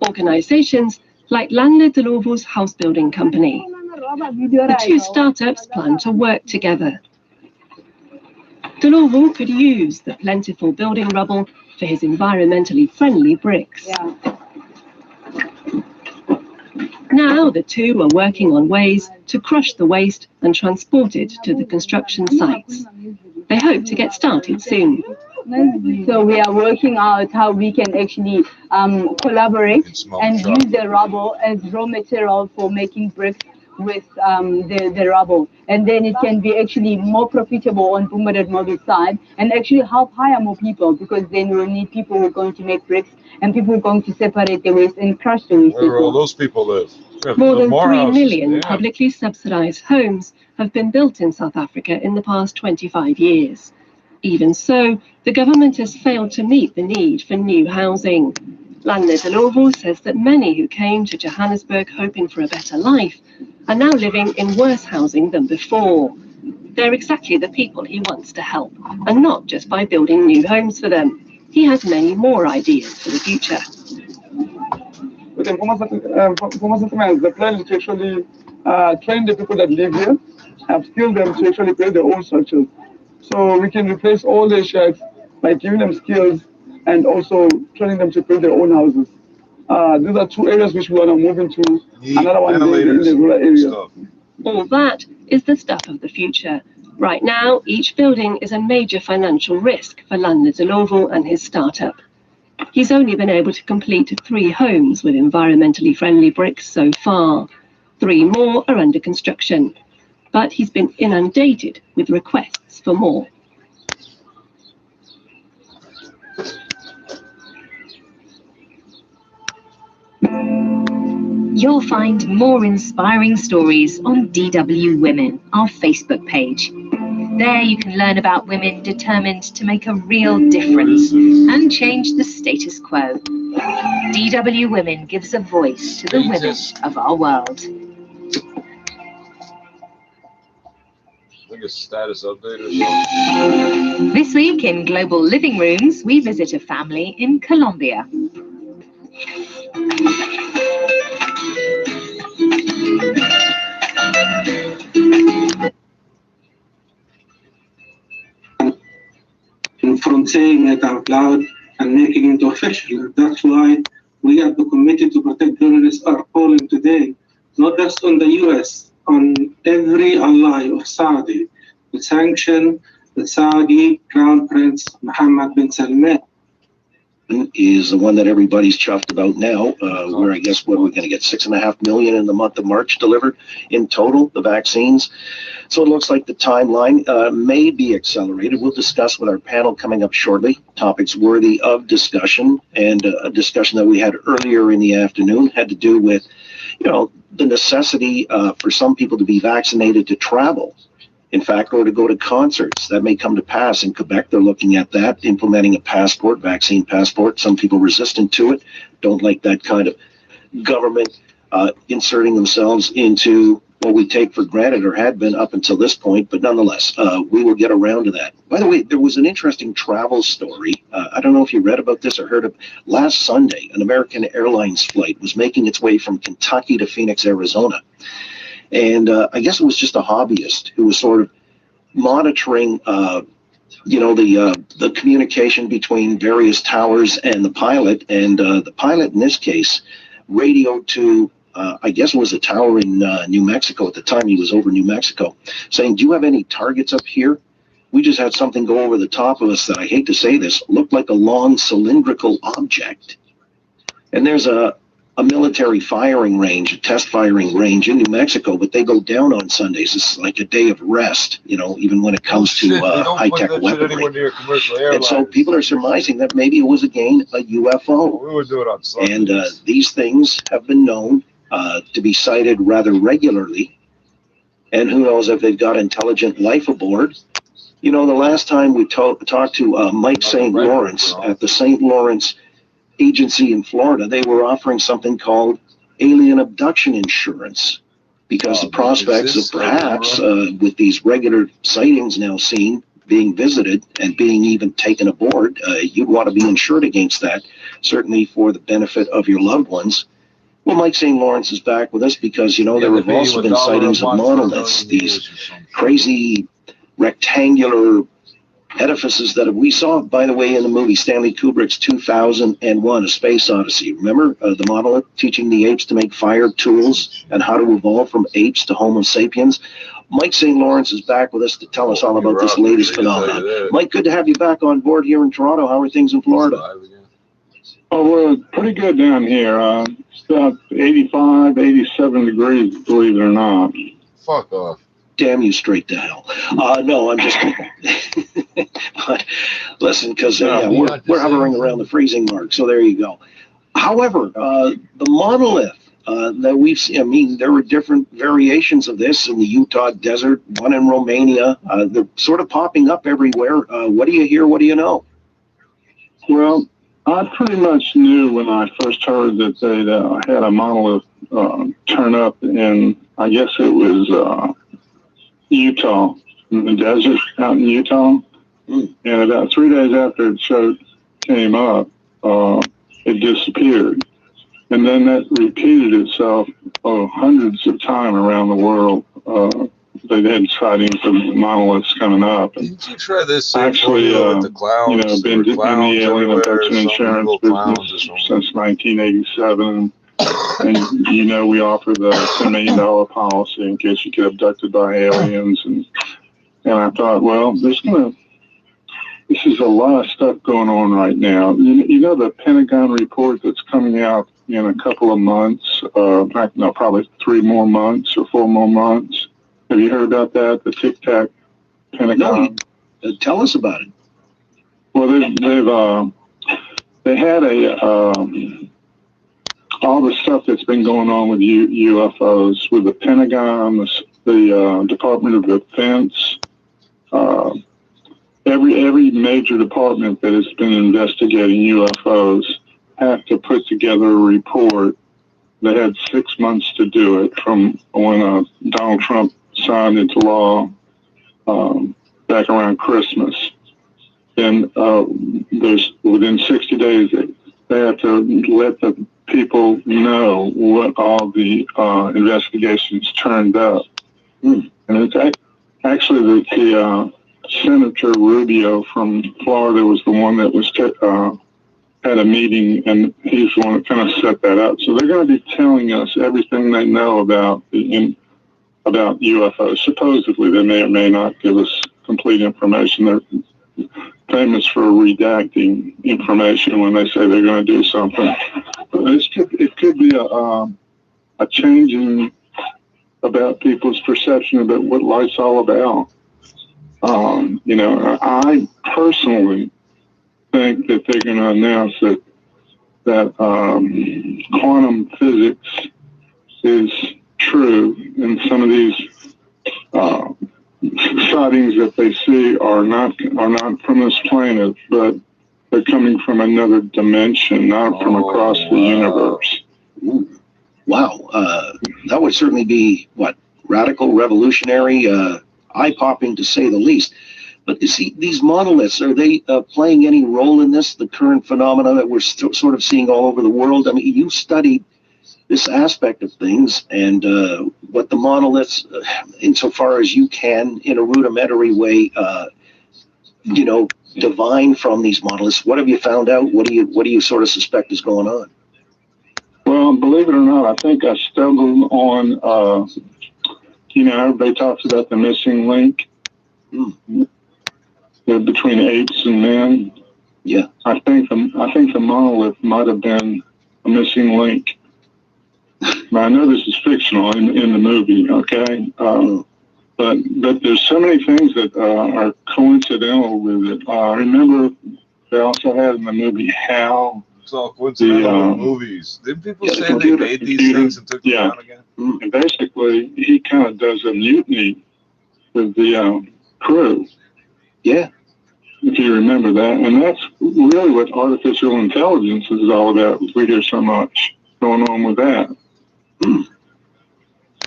Organizations like Landlord Delovo's house building company. The two startups plan to work together. Delovo could use the plentiful building rubble for his environmentally friendly bricks. Now the two are working on ways to crush the waste and transport it to the construction sites. They hope to get started soon. So we are working out how we can actually collaborate and use the rubble as raw material for making bricks with the rubble. And then it can be actually more profitable on Boomerang model side and actually help hire more people, because then we'll need people who are going to make bricks and people who are going to separate the waste and crush the waste. Where all those people live. More than 3 million publicly subsidized homes have been built in South Africa in the past 25 years. Even so, the government has failed to meet the need for new housing. Landlord Delovo says that many who came to Johannesburg hoping for a better life are now living in worse housing than before. They're exactly the people he wants to help, and not just by building new homes for them. He has many more ideas for the future. With informal settlements, the plan is to actually train the people that live here, upskill them to actually build their own structures. So we can replace all their shacks by giving them skills and also training them to build their own houses. These are two areas which we want to move into. Another one in the rural area. All that is the stuff of the future. Right now, each building is a major financial risk for Landlord Delovo and his startup. He's only been able to complete 3 homes with environmentally friendly bricks so far. 3 more are under construction. But he's been inundated with requests for more. You'll find more inspiring stories on DW Women, our Facebook page. There you can learn about women determined to make a real difference and change the status quo. DW Women gives a voice to the women of our world. Like a status update or something. This week in Global Living Rooms, we visit a family in Colombia. From saying it out loud and making it official. That's why we are committed to protect journalists are calling today, not just on the US, on every ally of Saudi, to sanction the Saudi Crown Prince Mohammed bin Salman. Is the one that everybody's chuffed about now, where I guess what we're going to get 6.5 million in the month of March delivered in total, the vaccines. So it looks like the timeline may be accelerated. We'll discuss with our panel coming up shortly, topics worthy of discussion, and a discussion that we had earlier in the afternoon had to do with, the necessity for some people to be vaccinated to travel. In fact, or to go to concerts. That may come to pass. In Quebec, they're looking at that, implementing a passport, vaccine passport. Some people resistant to it, don't like that kind of government inserting themselves into what we take for granted or had been up until this point. But nonetheless, we will get around to that. By the way, there was an interesting travel story. I don't know if you read about this or heard of. Last Sunday, an American Airlines flight was making its way from Kentucky to Phoenix, Arizona. And I guess it was just a hobbyist who was sort of monitoring, the communication between various towers and the pilot. And the pilot in this case radioed to, I guess it was a tower in New Mexico at the time. He was over New Mexico, saying, "Do you have any targets up here? We just had something go over the top of us that, I hate to say this, looked like a long cylindrical object." And there's a military firing range, a test firing range in New Mexico, but they go down on Sundays. It's like a day of rest, even when it comes to high-tech weaponry. And so people are surmising that maybe it was, again, a UFO. We would do it on Sundays. And these things have been known to be sighted rather regularly. And who knows if they've got intelligent life aboard. The last time we talked to Mike St. Lawrence at the St. Lawrence agency in Florida, they were offering something called alien abduction insurance, because the prospects of perhaps with these regular sightings now seen, being visited and being even taken aboard, you'd want to be insured against that, certainly for the benefit of your loved ones. Well, Mike St. Lawrence is back with us because, there have also been sightings of monoliths, these crazy rectangular edifices that we saw, by the way, in the movie Stanley Kubrick's 2001, A Space Odyssey. Remember the monolith teaching the apes to make fire tools and how to evolve from apes to Homo sapiens? Mike St. Lawrence is back with us to tell us all about this latest phenomenon. Mike, good to have you back on board here in Toronto. How are things in Florida? Oh, we're pretty good down here. It's about 85, 87 degrees, believe it or not. Fuck off. Damn you straight to hell. No, I'm just kidding. But listen, because we're hovering around the freezing mark, so there you go. However, the monolith that we've seen, there were different variations of this in the Utah desert, one in Romania. They're sort of popping up everywhere. What do you hear? What do you know? Well, I pretty much knew when I first heard that they had a monolith turn up in, I guess it was Utah, in the desert out in Utah. And about 3 days after it came up, it disappeared. And then that repeated itself hundreds of times around the world. They had sightings of monoliths coming up. And didn't you try this actually, with the clowns? Been in the alien abduction insurance business since 1987. And, we offer the $10 million policy in case you get abducted by aliens. And I thought, well, this is a lot of stuff going on right now. The Pentagon report that's coming out in a couple of months, probably 3 more months or 4 more months. Have you heard about that? The Tic Tac Pentagon? No, tell us about it. Well, they had a all the stuff that's been going on with UFOs, with the Pentagon, the Department of Defense, every major department that has been investigating UFOs have to put together a report. They had 6 months to do it from when Donald Trump signed into law back around Christmas. And there's within 60 days, they have to let the people know what all the investigations turned up. And it's actually the Senator Rubio from Florida was the one that was had a meeting, and he's the one that kind of set that up. So they're going to be telling us everything they know about UFOs. Supposedly, they may or may not give us complete information. They're famous for redacting information when they say they're going to do something. But it could be a changing about people's perception about what life's all about. I personally think that they're going to announce that quantum physics is true, and some of these sightings that they see are not from this planet, but they're coming from another dimension, not from across the universe. Ooh. Wow, that would certainly be radical, revolutionary, eye-popping to say the least. But you see, these monoliths, are they playing any role in this, the current phenomena that we're sort of seeing all over the world? I mean, you studied this aspect of things, and what the monoliths, insofar as you can, in a rudimentary way, divine from these monoliths. What have you found out? What do you sort of suspect is going on? Well, believe it or not, I think I stumbled on, everybody talks about the missing link between apes and men. Yeah. I think the monolith might have been a missing link. Now, I know this is fictional in the movie, okay? But there's so many things that are coincidental with it. Remember, they also had in the movie HAL. It's all coincidental with movies. Didn't people say they made these things and took them down again? And basically, he kind of does a mutiny with the crew. Yeah. If you remember that. And that's really what artificial intelligence is all about. We hear so much going on with that.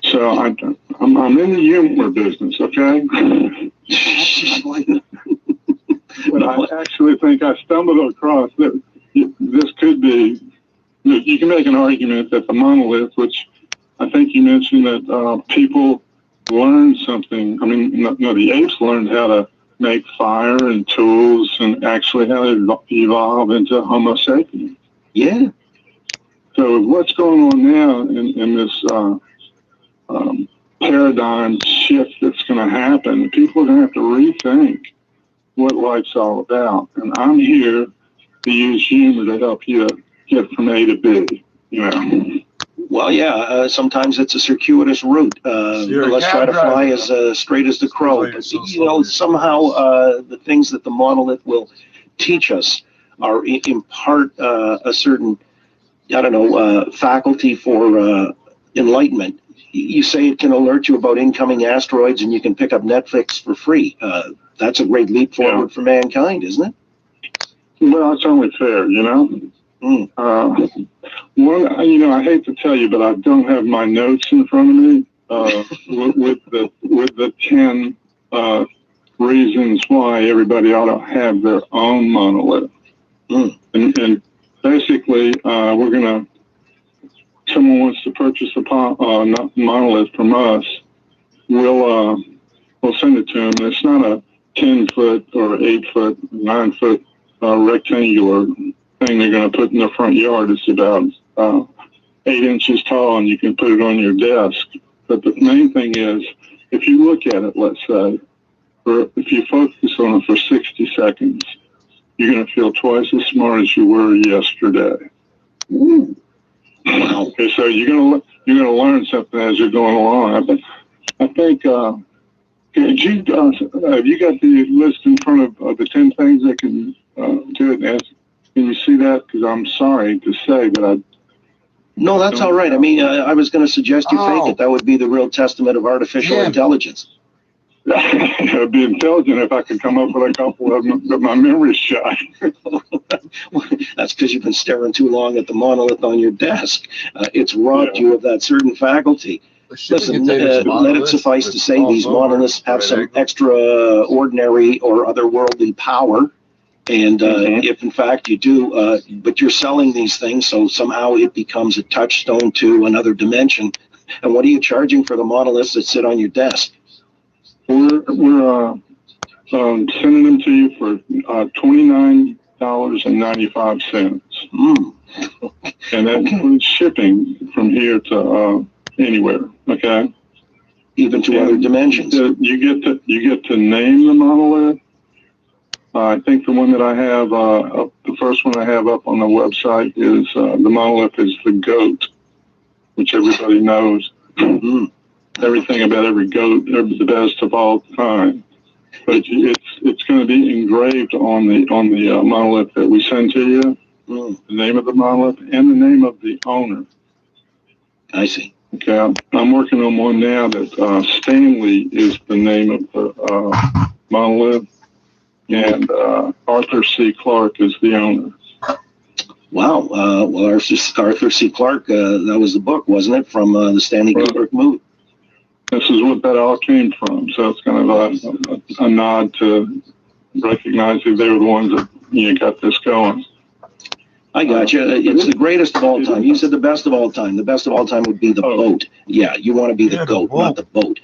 So I'm in the humor business, okay? But I actually think I stumbled across that this could be, you can make an argument that the monolith, which I think you mentioned that people learned something. I mean, the apes learned how to make fire and tools and actually how to evolve into Homo sapiens. Yeah. So what's going on now in this paradigm shift that's going to happen, people are going to have to rethink what life's all about. And I'm here to use humor to help you get from A to B, Well, yeah, sometimes it's a circuitous route. Let's try to fly as straight as the crow. But, somehow the things that the monolith will teach us are in part a certain, faculty for enlightenment. You say it can alert you about incoming asteroids and you can pick up Netflix for free. That's a great leap forward for mankind, isn't it? Well, it's only fair, I hate to tell you, but I don't have my notes in front of me with the 10 reasons why everybody ought to have their own monolith. And basically, someone wants to purchase a monolith from us, we'll send it to them. It's not a 10-foot or 8-foot, 9-foot rectangular thing they're going to put in the front yard. It's about 8 inches tall, and you can put it on your desk. But the main thing is, if you look at it, let's say, or if you focus on it for 60 seconds, you're going to feel twice as smart as you were yesterday. Wow. Okay, so you're going to learn something as you're going along. I think have you got the list in front of the 10 things that can do it? Can you see that? Because I'm sorry to say, but No, that's all right. I mean, I was going to suggest you fake it. That would be the real testament of artificial intelligence. It would be intelligent if I could come up with a couple of them, but my memory's shot. That's because you've been staring too long at the monolith on your desk. It's robbed you of that certain faculty. Listen, let it suffice to say these monoliths have some extraordinary or otherworldly power. And if in fact you do, but you're selling these things, so somehow it becomes a touchstone to another dimension. And what are you charging for the monoliths that sit on your desk? We're sending them to you for $29.95. And that includes shipping from here to anywhere. Okay. Even to other dimensions. You get to name the monolith. I think the one that I have, the first one I have up on the website is the monolith is the goat, which everybody knows. Everything about every goat, they're the best of all time. But it's going to be engraved on the monolith that we send to you. The name of the monolith and the name of the owner. I see. Okay, I'm working on one now that Stanley is the name of the monolith. And Arthur C. Clarke is the owner. Wow. Well, Arthur C. Clarke, that was the book, wasn't it, from the Stanley Kubrick movie? This is what that all came from. So it's kind of a nod to recognize that they were the ones that got this going. I got you. It's the greatest of all time. You said the best of all time. The best of all time would be the boat. Yeah, you want to be the goat, not the boat.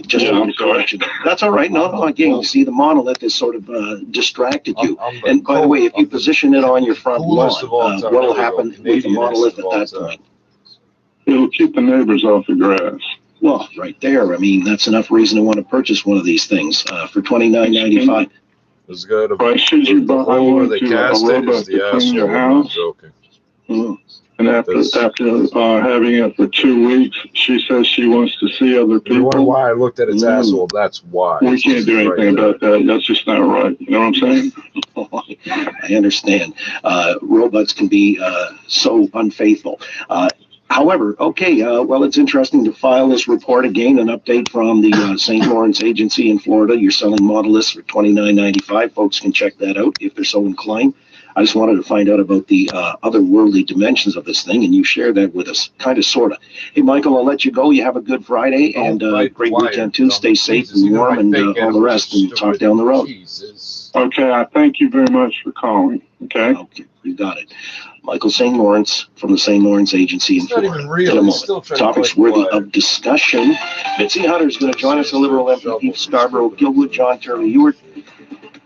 Just for correction. That's all right. No, again, you see, the monolith has sort of distracted you. And by the way, if you position it on your front lawn, what will happen with the monolith at that point? It'll keep the neighbors off the grass. Well, right there. I mean, that's enough reason to want to purchase one of these things for $29.95. It's good. Right, should you buy one to a robot to clean your house? And after having it for 2 weeks, she says she wants to see other people. You wonder why I looked at its asshole? That's why. We can't do anything about that. That's just not right. You know what I'm saying? I understand. Robots can be so unfaithful. However, okay, well, it's interesting to file this report again, an update from the St. Lawrence Agency in Florida. You're selling monoliths for $29.95. Folks can check that out if they're so inclined. I just wanted to find out about the otherworldly dimensions of this thing, and you share that with us, kind of, sort of. Hey, Michael, I'll let you go. You have a good Friday and great weekend, too. Stay safe and warm and all the rest, and talk down the road. Okay, I thank you very much for calling. Okay, you got it. Michael St. Lawrence from the St. Lawrence Agency in Florida. In a moment. Topics worthy of discussion. Mitzi Hunter is going to join us, a Liberal MP of Scarborough, Gilwood, John Turley Ewart,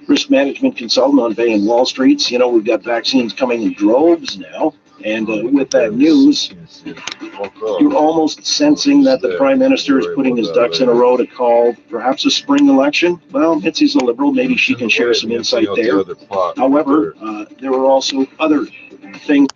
risk management consultant on Bay and Wall Streets. You know, we've got vaccines coming in droves now. And with that news, you're almost sensing that the Prime Minister is putting his ducks in a row to call perhaps a spring election. Well, Mitzi's a Liberal. Maybe she can share some insight there. However, there are also other things.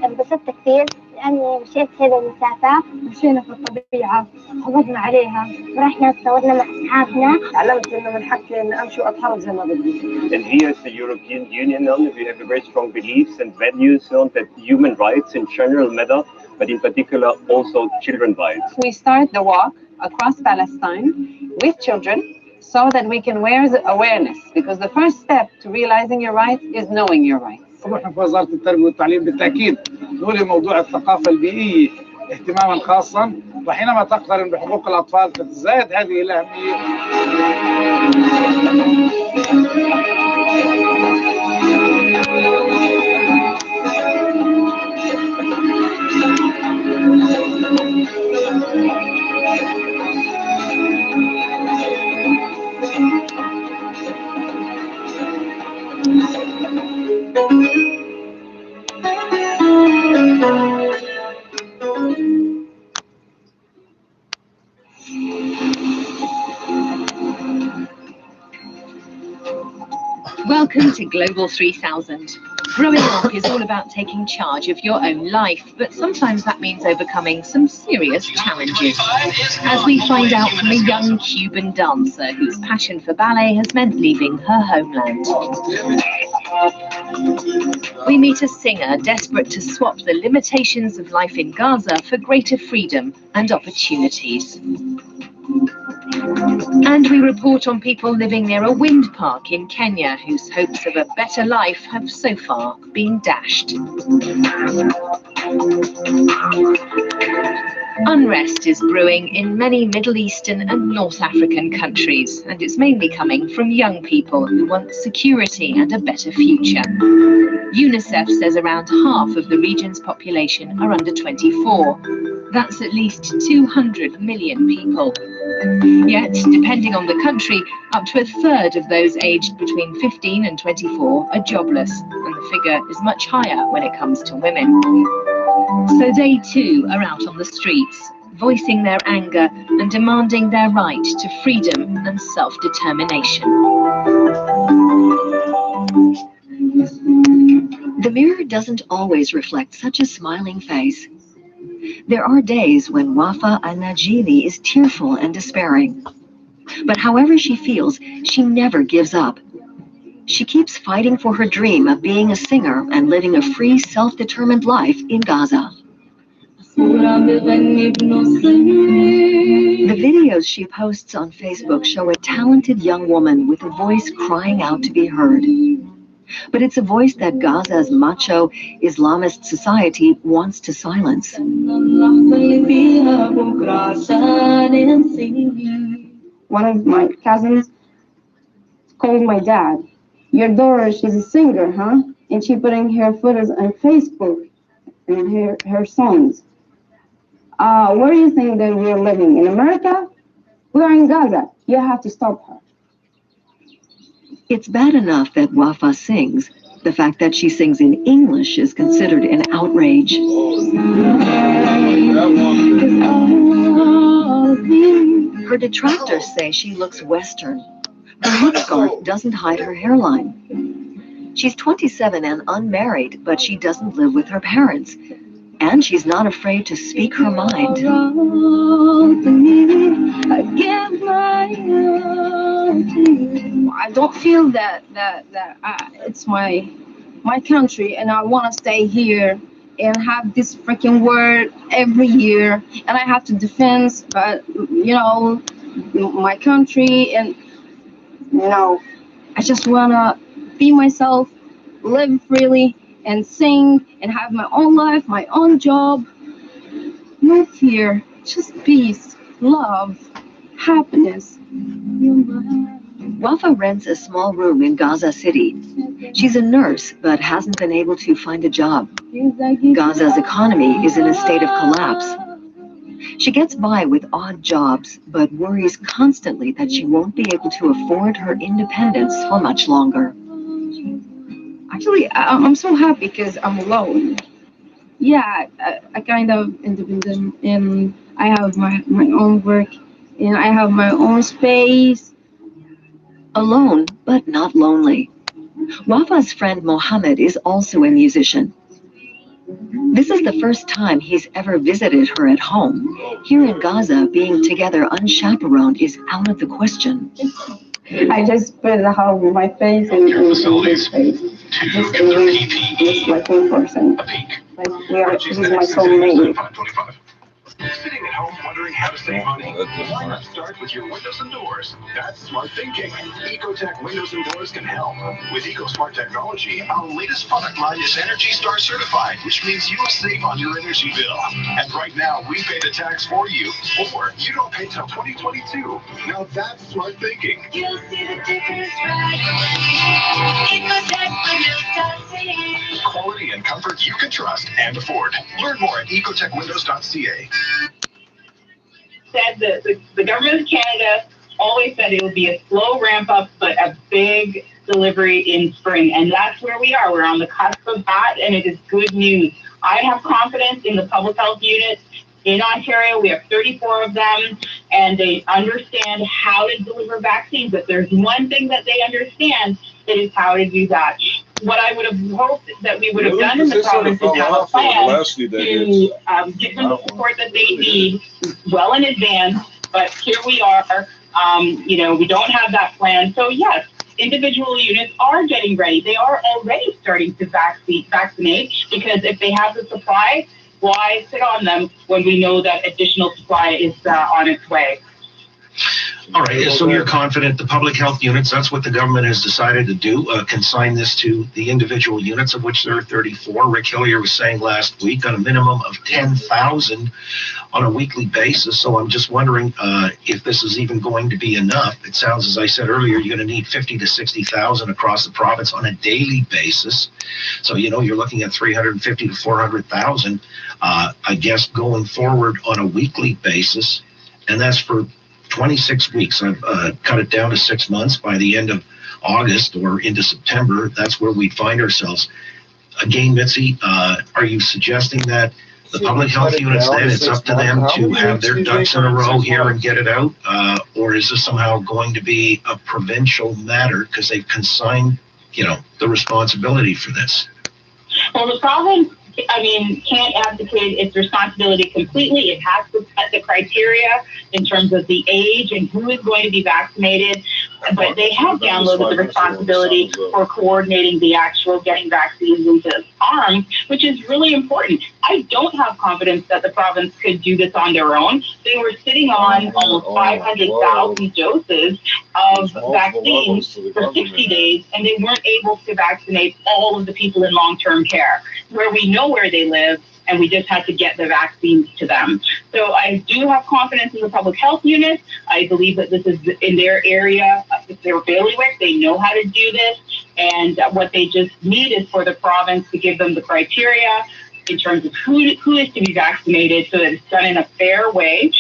انبسطت كثير لأني مشيت هذه المسافة، مشينا في الطبيعة، حافظنا عليها، ورحنا تصورنا مع أصحابنا. تعلمت إنه من حقي إني أمشي وأتحرك زي ما بدي. And we as the European Union, we have a very strong beliefs and values that human rights in general matter, but in particular also children's rights. We start the walk across Palestine with children so that we can raise awareness, because the first step to realizing your rights is knowing your rights. طبعا في وزارة التربية والتعليم بالتأكيد نولي موضوع الثقافة البيئية اهتماما خاصا، وحينما تقترن بحقوق الأطفال تتزايد هذه الأهمية. Welcome to Global 3000. Growing up is all about taking charge of your own life, but sometimes that means overcoming some serious challenges. As we find out from a young Cuban dancer whose passion for ballet has meant leaving her homeland. We meet a singer desperate to swap the limitations of life in Gaza for greater freedom and opportunities. And we report on people living near a wind park in Kenya whose hopes of a better life have so far been dashed. Unrest is brewing in many Middle Eastern and North African countries, and it's mainly coming from young people who want security and a better future. UNICEF says around half of the region's population are under 24. That's at least 200 million people. Yet, depending on the country, up to a third of those aged between 15 and 24 are jobless, and the figure is much higher when it comes to women. So they too are out on the streets, voicing their anger and demanding their right to freedom and self-determination. The mirror doesn't always reflect such a smiling face. There are days when Wafa al-Najili is tearful and despairing. But however she feels, she never gives up. She keeps fighting for her dream of being a singer and living a free, self-determined life in Gaza. The videos she posts on Facebook show a talented young woman with a voice crying out to be heard. But it's a voice that Gaza's macho Islamist society wants to silence. One of my cousins called my dad. Your daughter, she's a singer, huh? And she putting her photos on Facebook and her songs. Where do you think that we're living? In America? We are in Gaza. You have to stop her. It's bad enough that Wafa sings. The fact that she sings in English is considered an outrage. Her detractors say she looks Western. Her headscarf doesn't hide her hairline. She's 27 and unmarried, but she doesn't live with her parents. And she's not afraid to speak her mind. I don't feel that it's my country, and I want to stay here and have this freaking word every year, and I have to defend, but my country, and I just wanna be myself, live freely, and sing, and have my own life, my own job. No fear, just peace, love, happiness. Wafa rents a small room in Gaza City. She's a nurse, but hasn't been able to find a job. Gaza's economy is in a state of collapse. She gets by with odd jobs, but worries constantly that she won't be able to afford her independence for much longer. Actually, I'm so happy because I'm alone. Yeah, I kind of independent, and I have my own work, and I have my own space. Alone, but not lonely. Wafa's friend Mohammed is also a musician. This is the first time he's ever visited her at home. Here in Gaza, being together unchaperoned is out of the question. I just put my face in his face. Just like one person. Like he's my soulmate. Sitting at home wondering how to save money? Why not start with your windows and doors? That's smart thinking. Ecotech Windows and Doors can help. With EcoSmart technology, our latest product line is ENERGY STAR certified, which means you'll save on your energy bill. And right now, we pay the tax for you, or you don't pay till 2022. Now that's smart thinking. You'll see the difference right away. EcoTechWindows.ca. Quality and comfort you can trust and afford. Learn more at ecotechwindows.ca. Said that the government of Canada always said it would be a slow ramp up, but a big delivery in spring. And that's where we are. We're on the cusp of that, and it is good news. I have confidence in the public health units in Ontario. We have 34 of them, and they understand how to deliver vaccines. But there's one thing that they understand, it is how to do that. What I would have hoped that we would have done in the province is have a plan to give them the support that they need well in advance. But here we are, you know, we don't have that plan. So yes, individual units are getting ready. They are already starting to vaccinate, because if they have the supply, why sit on them when we know that additional supply is on its way? All right, so you're confident the public health units, that's what the government has decided to do, consign this to the individual units, of which there are 34. Rick Hillier was saying last week on a minimum of 10,000 on a weekly basis. So I'm just wondering if this is even going to be enough. It sounds, as I said earlier, you're going to need 50 to 60,000 across the province on a daily basis. So, you know, you're looking at 350 to 400,000, I guess, going forward on a weekly basis. And that's for 26 weeks. I've cut it down to 6 months. By the end of August or into September, that's where we'd find ourselves. Again, Mitzi, are you suggesting that the public health units, then it's up to them to have their ducks in a row here and get it out? Or is this somehow going to be a provincial matter because they've consigned, you know, the responsibility for this? Well, the province, I mean, can't abdicate its responsibility completely. It has to set the criteria in terms of the age and who is going to be vaccinated. But they have downloaded the responsibility for coordinating the actual getting vaccines into arms, which is really important. I don't have confidence that the province could do this on their own. They were sitting on almost 500,000 doses of vaccines for 60 days, and they weren't able to vaccinate all of the people in long-term care, where we know where they live, and we just had to get the vaccines to them. So I do have confidence in the public health units. I believe that this is in their area, it's their bailiwick, they know how to do this, and what they just need is for the province to give them the criteria in terms of who is to be vaccinated, so that it's done in a fair way.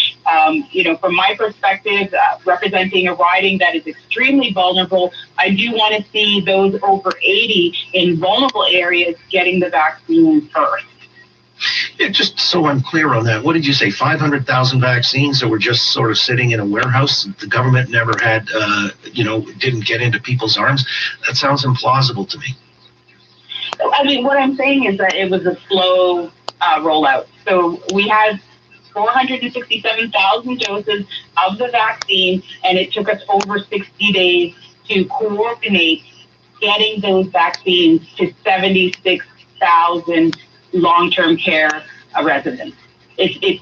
You know, from my perspective, representing a riding that is extremely vulnerable, I do want to see those over 80 in vulnerable areas getting the vaccine first. Yeah, just so I'm clear on that, what did you say, 500,000 vaccines that were just sort of sitting in a warehouse? The government never had, you know, didn't get into people's arms? That sounds implausible to me. I mean, what I'm saying is that it was a slow rollout. So we had 467,000 doses of the vaccine, and it took us over 60 days to coordinate getting those vaccines to 76,000 long-term care residents. It's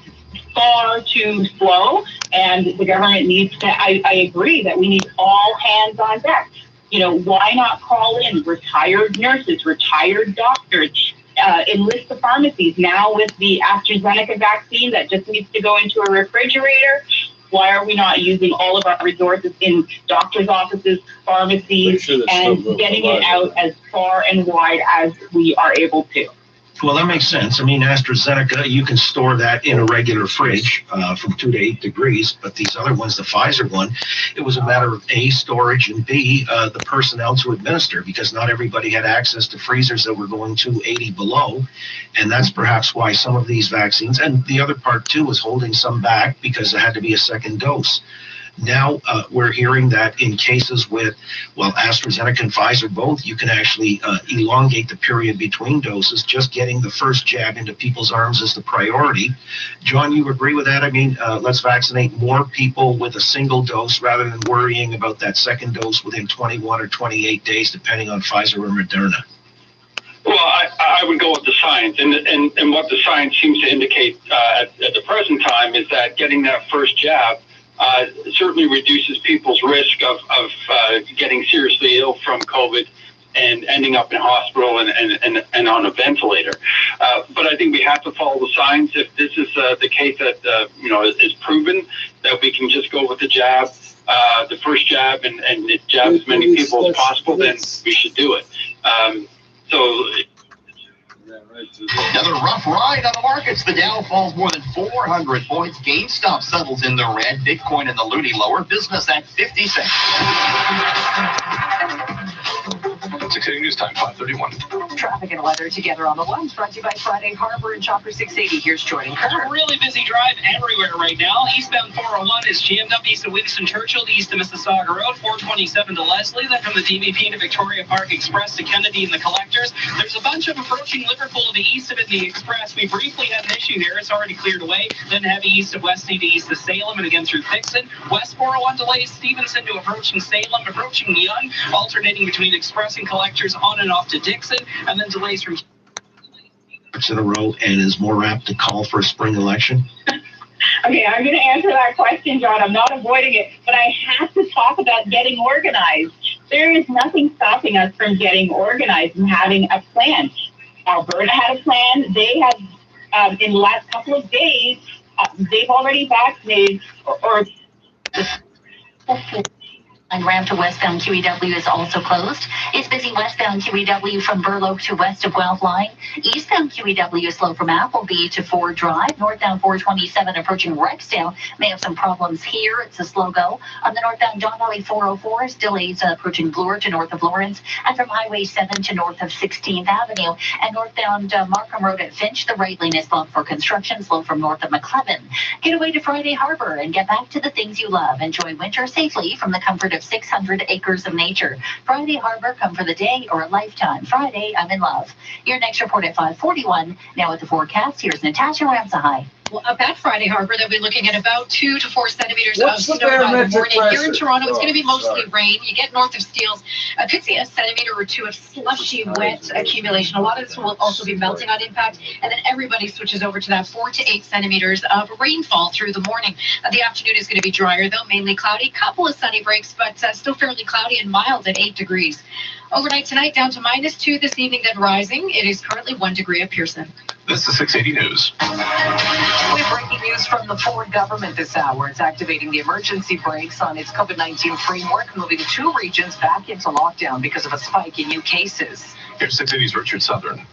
far too slow, and the government needs to, I agree that we need all hands on deck. You know, why not call in retired nurses, retired doctors, enlist the pharmacies now with the AstraZeneca vaccine that just needs to go into a refrigerator? Why are we not using all of our resources in doctors' offices, pharmacies, and getting it out as far and wide as we are able to? Well, that makes sense. I mean, AstraZeneca, you can store that in a regular fridge from 2 to 8 degrees, but these other ones, the Pfizer one, it was a matter of A, storage, and B, the personnel to administer, because not everybody had access to freezers that were going to 80 below, and that's perhaps why some of these vaccines, and the other part too was holding some back because there had to be a second dose. Now we're hearing that in cases with, well, AstraZeneca and Pfizer both, you can actually elongate the period between doses. Just getting the first jab into people's arms is the priority. John, you agree with that? I mean, let's vaccinate more people with a single dose rather than worrying about that second dose within 21 or 28 days, depending on Pfizer or Moderna. Well, I would go with the science, and what the science seems to indicate at the present time is that getting that first jab certainly reduces people's risk of getting seriously ill from COVID and ending up in hospital and on a ventilator. But I think we have to follow the science. If this is the case that you know, is proven that we can just go with the jab, the first jab, and it jab as many people as possible, then we should do it. Another rough ride on the markets. The Dow falls more than 400 points. GameStop settles in the red. Bitcoin in the loony lower. Business at 50 cents. 680 News Time, 5:31. Traffic and weather together on the ones brought to you by Friday Harbor and Chopper 680. Here's Jordan Kerr. A really busy drive everywhere right now. Eastbound 401 is jammed up east of Winston Churchill to east of Mississauga Road, 427 to Leslie, then from the DVP to Victoria Park Express to Kennedy and the Collectors. There's a bunch of approaching Liverpool to the east of it in the Express. We briefly had an issue there. It's already cleared away. Then heavy east of Westy to east of Salem and again through Dixon. West 401 delays Stevenson to approaching Salem, approaching Young, alternating between Express and Collectors on and off to Dixon, and then delays from in a row and is more apt to call for a spring election? Okay, I'm going to answer that question, John. I'm not avoiding it, but I have to talk about getting organized. There is nothing stopping us from getting organized and having a plan. Alberta had a plan. They have, in the last couple of days, they've already vaccinated or And ramp to westbound QEW is also closed. It's busy westbound QEW from Burloak to west of Guelph Line. Eastbound QEW is slow from Appleby to Ford Drive. Northbound 427 approaching Rexdale may have some problems here. It's a slow go. On the northbound Don Valley 404, delays approaching Bloor to north of Lawrence. And from Highway 7 to north of 16th Avenue. And northbound Markham Road at Finch, the right lane is blocked for construction, slow from north of McLevin. Get away to Friday Harbor and get back to the things you love. Enjoy winter safely from the comfort of 600 acres of nature. Friday Harbor, come for the day or a lifetime. Friday, I'm in love. Your next report at 5:41. Now with the forecast, here's Natasha Ramsahai. Well, up at Friday Harbor, they'll be looking at about 2 to 4 centimeters of snow by the morning. Here in Toronto, it's going to be mostly rain. You get north of Steeles, could see a centimeter or two of slushy, wet accumulation. A lot of this will also be melting on impact, and then everybody switches over to that 4 to 8 centimeters of rainfall through the morning. The afternoon is going to be drier, though, mainly cloudy. Couple of sunny breaks, but still fairly cloudy and mild at 8 degrees. Overnight tonight, down to -2 this evening, then rising. It is currently 1 degree at Pearson. This is 680 News. We have breaking news from the Ford government this hour. It's activating the emergency brakes on its COVID-19 framework, moving 2 regions back into lockdown because of a spike in new cases. Here's 680's Richard Southern.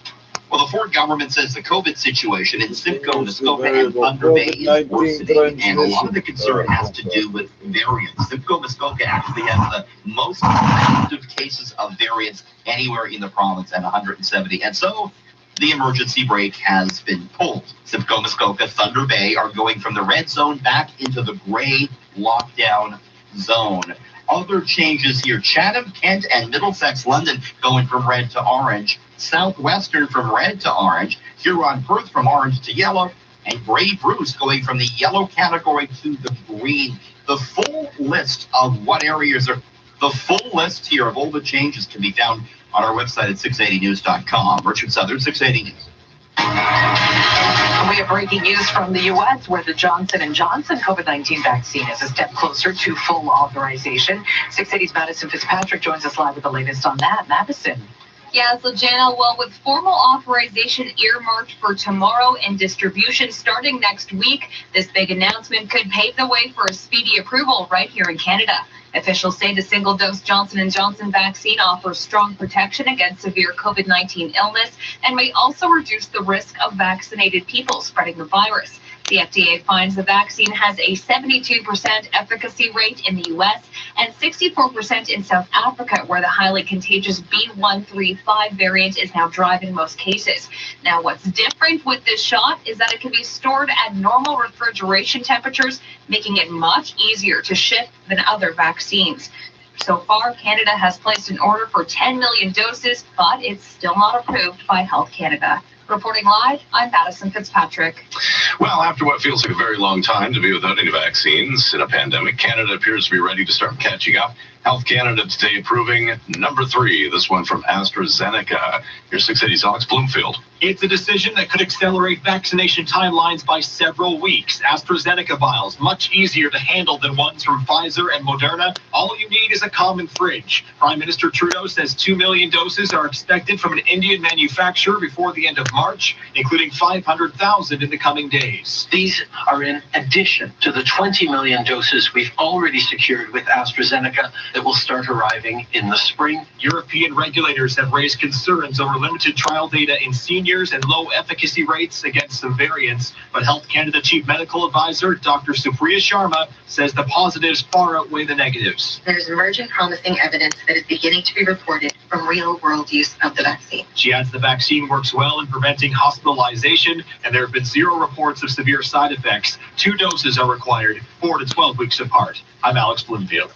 Well, the Ford government says the COVID situation in Simcoe, Muskoka, and Thunder Bay is worsening, and a lot of the concern has to do with variants. Simcoe, Muskoka actually has the most active cases of variants anywhere in the province at 170, and so the emergency brake has been pulled. Simcoe, Muskoka, Thunder Bay are going from the red zone back into the gray lockdown zone. Other changes here: Chatham, Kent, and Middlesex, London going from red to orange. Southwestern from red to orange. Huron, Perth from orange to yellow. And Grey Bruce going from the yellow category to the green. The full list of what areas are, the full list here of all the changes can be found on our website at 680news.com. Richard Southern, 680 News. We have breaking news from the U.S. where the Johnson & Johnson COVID-19 vaccine is a step closer to full authorization. 680's Madison Fitzpatrick joins us live with the latest on that. Madison. Yeah, so Jana, well, with formal authorization earmarked for tomorrow and distribution starting next week, this big announcement could pave the way for a speedy approval right here in Canada. Officials say the single-dose Johnson & Johnson vaccine offers strong protection against severe COVID-19 illness and may also reduce the risk of vaccinated people spreading the virus. The FDA finds the vaccine has a 72% efficacy rate in the U.S. and 64% in South Africa, where the highly contagious B.1.3.5 variant is now driving most cases. Now, what's different with this shot is that it can be stored at normal refrigeration temperatures, making it much easier to ship than other vaccines. So far, Canada has placed an order for 10 million doses, but it's still not approved by Health Canada. Reporting live, I'm Madison Fitzpatrick. Well, after what feels like a very long time to be without any vaccines in a pandemic, Canada appears to be ready to start catching up. Health Canada today approving number 3, this one from AstraZeneca. Here's 680's Alex Bloomfield. It's a decision that could accelerate vaccination timelines by several weeks. AstraZeneca vials, much easier to handle than ones from Pfizer and Moderna. All you need is a common fridge. Prime Minister Trudeau says 2 million doses are expected from an Indian manufacturer before the end of March, including 500,000 in the coming days. These are in addition to the 20 million doses we've already secured with AstraZeneca that will start arriving in the spring. European regulators have raised concerns over limited trial data in seniors and low efficacy rates against some variants, but Health Canada Chief Medical Advisor Dr. Supriya Sharma says the positives far outweigh the negatives. There's emerging promising evidence that is beginning to be reported from real-world use of the vaccine. She adds the vaccine works well in preventing hospitalization, and there have been 0 reports of severe side effects. 2 doses are required, 4 to 12 weeks apart. I'm Alex Bloomfield.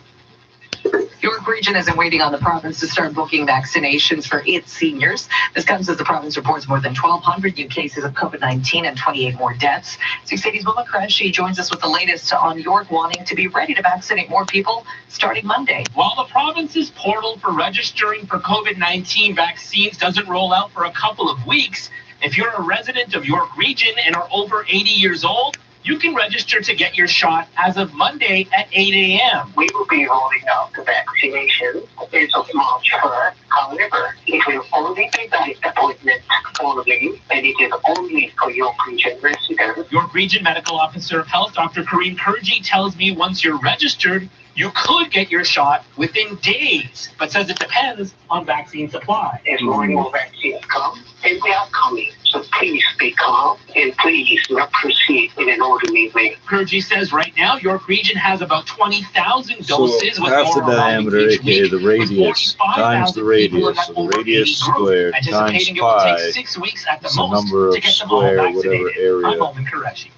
York Region isn't waiting on the province to start booking vaccinations for its seniors. This comes as the province reports more than 1,200 new cases of COVID-19 and 28 more deaths. 6 Cities' Wilma Qureshi joins us with the latest on York wanting to be ready to vaccinate more people starting Monday. While the province's portal for registering for COVID-19 vaccines doesn't roll out for a couple of weeks, if you're a resident of York Region and are over 80 years old, you can register to get your shot as of Monday at 8 a.m. We will be rolling out the vaccination as of March 1st. However, it will only be by appointment only, and it is only for York Region residents. York Region Medical Officer of Health, Dr. Kareem Kurji, tells me once you're registered, you could get your shot within days, but says it depends on vaccine supply. As more and more vaccines come, and they are coming, so please be calm and please not proceed in an orderly way. Kurji says right now York Region has about 20,000 So doses with half more the diameter, arriving each aka week, the radius, times the radius, so the radius squared times anticipating it will pi take 6 weeks at the is the most number to of get them all square vaccinated. whatever area I'm Owen Qureshi.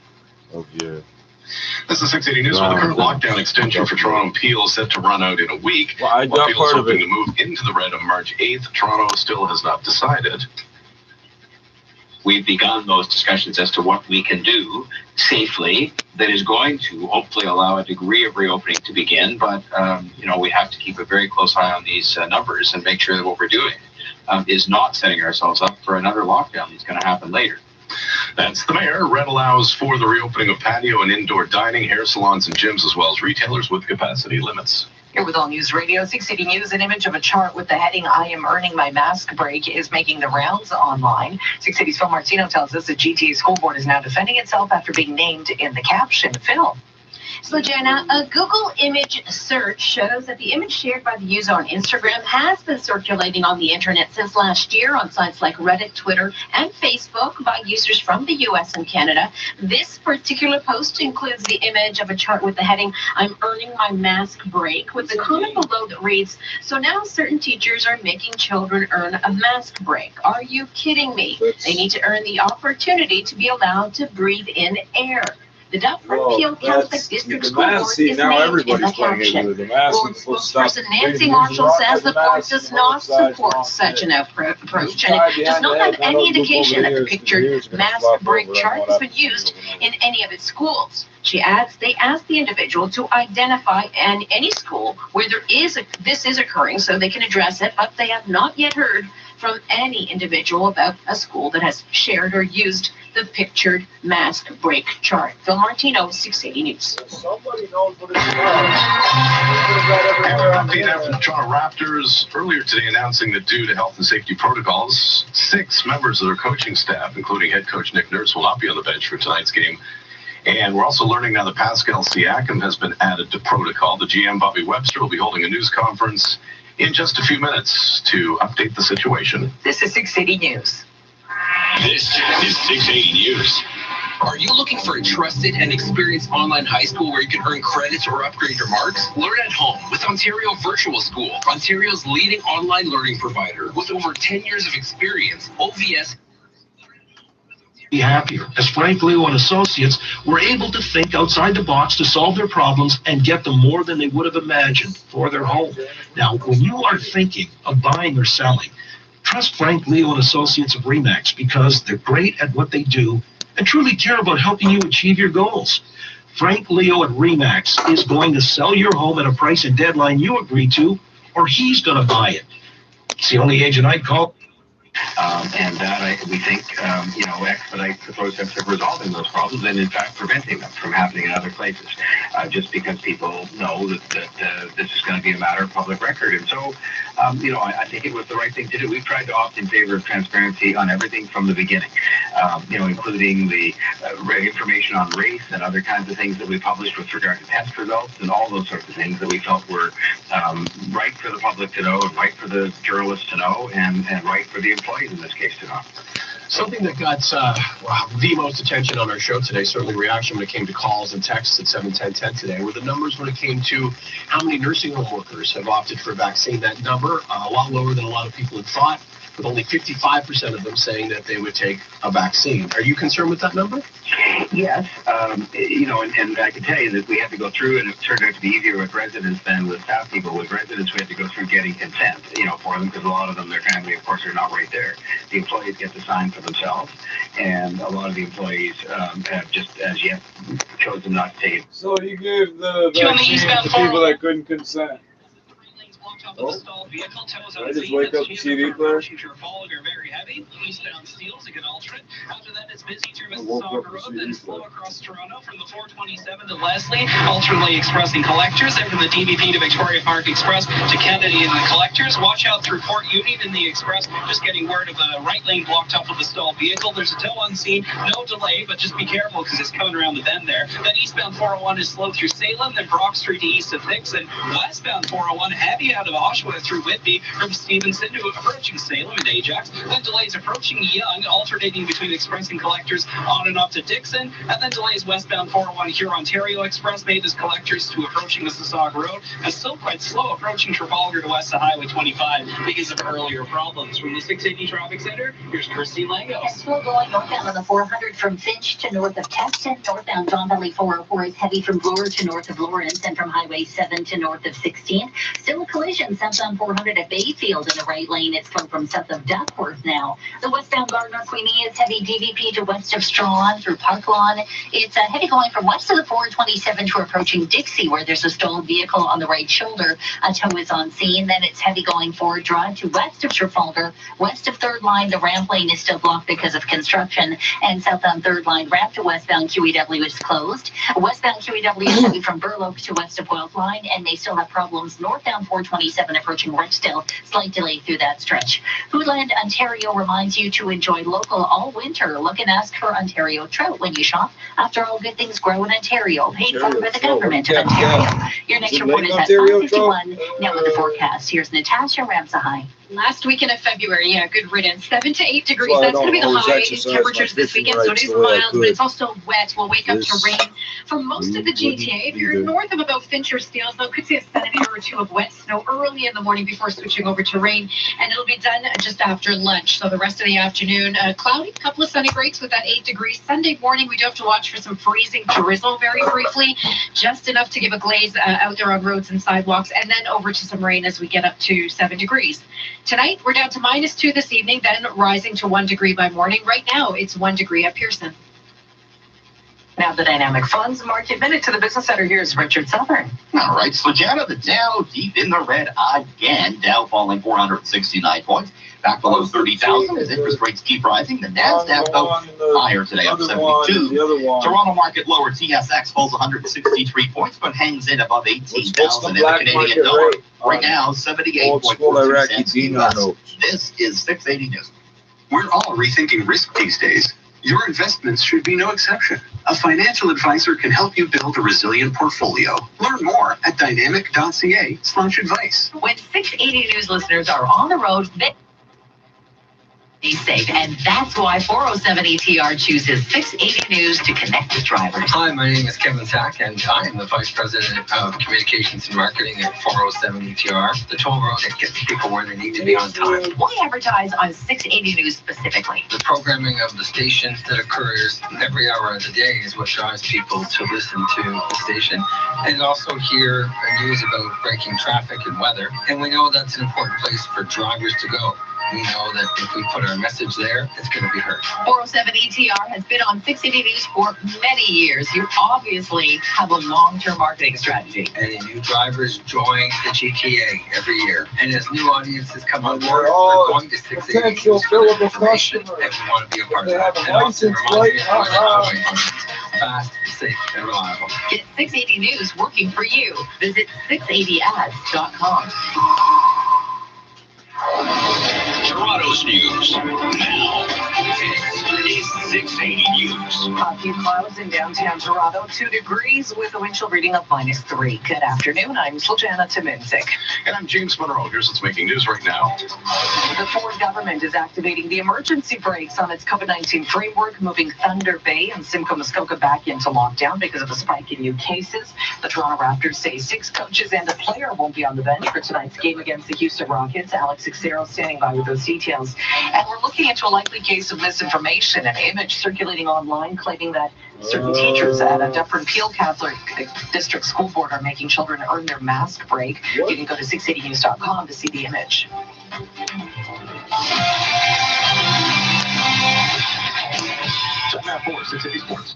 of your. This is 680 News. With the current lockdown extension for Toronto and Peel set to run out in a week, I got Peel is part of hoping it. to move into the red on March 8th. Toronto still has not decided. We've begun those discussions as to what we can do safely that is going to hopefully allow a degree of reopening to begin. But, we have to keep a very close eye on these numbers and make sure that what we're doing is not setting ourselves up for another lockdown that's going to happen later. That's the mayor. Red allows for the reopening of patio and indoor dining, hair salons and gyms, as well as retailers with capacity limits. Here with All News Radio, 6 City News, an image of a chart with the heading, "I am earning my mask break," is making the rounds online. 6 City's Phil Martino tells us the GTA school board is now defending itself after being named in the caption. Phil. So, Jenna, a Google image search shows that the image shared by the user on Instagram has been circulating on the internet since last year on sites like Reddit, Twitter, and Facebook by users from the US and Canada. This particular post includes the image of a chart with the heading, "I'm earning my mask break," with the comment below that reads, "So now certain teachers are making children earn a mask break. Are you kidding me? They need to earn the opportunity to be allowed to breathe in air." The Dufferin Peel Catholic District School Board is named in the caption. Board spokesperson Nancy Marshall says the board does not support such an approach, and it does not have any indication that the pictured mask break chart has been used in any of its schools. She adds they asked the individual to identify any school where this is occurring so they can address it, but they have not yet heard from any individual about a school that has shared or used the pictured mask break chart. Phil Martino, 680 News. And an update now from the Toronto Raptors earlier today announcing that due to health and safety protocols, 6 members of their coaching staff, including head coach Nick Nurse, will not be on the bench for tonight's game. And we're also learning now that Pascal Siakam has been added to protocol. The GM, Bobby Webster, will be holding a news conference in just a few minutes to update the situation. This is 680 News. This is 680 News. Are you looking for a trusted and experienced online high school where you can earn credits or upgrade your marks? Learn at home with Ontario Virtual School, Ontario's leading online learning provider. With over 10 years of experience, OVS be happier, as Frank Leo and Associates were able to think outside the box to solve their problems and get them more than they would have imagined for their home. Now, when you are thinking of buying or selling, trust Frank Leo and Associates of RE/MAX because they're great at what they do and truly care about helping you achieve your goals. Frank Leo at RE/MAX is going to sell your home at a price and deadline you agree to, or he's going to buy it. It's the only agent I'd call. And that, we think, expedites the process of resolving those problems and, in fact, preventing them from happening in other places, just because people know that this is going to be a matter of public record. And so, I think it was the right thing to do. We've tried to opt in favor of transparency on everything from the beginning, including the information on race and other kinds of things that we published with regard to test results and all those sorts of things that we felt were right for the public to know and right for the journalists to know and right for the employees in this case to know. Something that got the most attention on our show today, certainly reaction when it came to calls and texts at 71010 today, were the numbers when it came to how many nursing home workers have opted for a vaccine. That number, a lot lower than a lot of people had thought, with only 55% of them saying that they would take a vaccine. Are you concerned with that number? Yes, and I can tell you that we had to go through, and it turned out to be easier with residents than with staff people. With residents, we had to go through getting consent, for them, because a lot of them, their family, of course, are not right there. The employees get to sign for themselves, and a lot of the employees have just, as yet, chosen not to take it. So you gave the vaccine to people that couldn't consent. Oh, I just wake up the CD player. Eastbound Steel's a good alternate. After that, it's busy through Mississauga Road, then slow across Toronto from the 427 to Leslie, alternately expressing collectors, and from the DVP to Victoria Park Express to Kennedy and the collectors. Watch out through Port Union in the Express. Just getting word of a right lane blocked up with a stalled vehicle. There's a tow on scene, no delay, but just be careful because it's coming around the bend there. Then eastbound 401 is slow through Salem, then Brock Street to east of Hicks, and westbound 401 heavy out of ASHRAE through Whitby from Stevenson to approaching Salem and Ajax. Then delays approaching Young, alternating between express and collectors on and up to Dixon, and then delays westbound 401 Huron-Ontario Express made as collectors to approaching Mississauga Road, and still quite slow approaching Trafalgar to west of Highway 25 because of earlier problems. From the 680 Traffic Center, here's Christine Langos. And slow going northbound on the 400 from Finch to north of Texton. Northbound Don Valley 404 is heavy from Bloor to north of Lawrence, and from Highway 7 to north of 16th. Still a collision southbound 400 at Bayfield in the right lane. It's slow from south of Duckworth now. The westbound Gardner Queenie is heavy DVP to west of Strawn through Park Lawn. It's heavy going from west of the 427 to approaching Dixie, where there's a stalled vehicle on the right shoulder. A tow is on scene. Then it's heavy going Ford Drive to west of Trafalgar. West of Third Line, the ramp lane is still blocked because of construction. And southbound Third Line ramp to westbound QEW is closed. Westbound QEW is heavy from Burloak to west of Wells Line, and they still have problems northbound 427 approaching Rexdale. Slight delay through that stretch. Foodland Ontario reminds you to enjoy local all winter. Look and ask for Ontario trout when you shop. After all, good things grow in Ontario, paid for by the government of Ontario. Your next report is at 5:51. Now with the forecast, here's Natasha Ramsahai. Last weekend of February, yeah, good riddance. 7 to 8 degrees. That's going to be the high temperatures this weekend. So it is mild, but it's also wet. We'll wake up to rain for most of the GTA. If you're north of about Finch or Steeles, though, could see a centimeter or two of wet snow early in the morning before switching over to rain, and it'll be done just after lunch. So the rest of the afternoon, cloudy, a couple of sunny breaks with that 8 degrees. Sunday morning, we do have to watch for some freezing drizzle very briefly, just enough to give a glaze out there on roads and sidewalks, and then over to some rain as we get up to 7 degrees. Tonight, we're down to -2 this evening, then rising to 1 degree by morning. Right now, it's 1 degree at Pearson. Now the Dynamic Funds Market Minute to the Business Center. Here's Richard Southern. All right, so Jana, the Dow deep in the red again. Dow falling 469 points. Back below 30,000 as interest rates keep rising. The NASDAQ, though, higher today, up 72. Toronto market lower. TSX falls 163 points, but hangs in above 18,000. And the Canadian dollar right now, 78.42 cents. This is 680 News. We're all rethinking risk these days. Your investments should be no exception. A financial advisor can help you build a resilient portfolio. Learn more at dynamic.ca/advice. When 680 News listeners are on the road, they be safe, and that's why 407 ETR chooses 680 News to connect with drivers. Hi, my name is Kevin Sack, and I am the Vice President of Communications and Marketing at 407 ETR, the toll road that gets people where they need to be on time. Why advertise on 680 News specifically? The programming of the station that occurs every hour of the day is what drives people to listen to the station, and also hear news about breaking traffic and weather. And we know that's an important place for drivers to go. We know that if we put our message there, it's going to be heard. 407 ETR has been on 680 News for many years. You obviously have a long-term marketing strategy. And new drivers join the GTA every year. And as new audiences come on board, we're going to 680 News for their information, and we want to be a part of that. And also remind you fast, safe, and reliable. Get 680 News working for you. Visit 680ads.com. Toronto's news now. This is 680 News. A few clouds in downtown Toronto, 2 degrees with a wind chill reading of -3. Good afternoon. I'm Sljana Timinzik. And I'm James Monroe. Here's what's making news right now. The Ford government is activating the emergency brakes on its COVID-19 framework, moving Thunder Bay and Simcoe Muskoka back into lockdown because of a spike in new cases. The Toronto Raptors say 6 coaches and a player won't be on the bench for tonight's game against the Houston Rockets. Alex Xero standing by with those details. And we're looking into a likely case of misinformation, an image circulating online claiming that certain teachers at a Dufferin Peel Catholic District School Board are making children earn their mask break. You can go to 680news.com to see the image. For 680 Sports.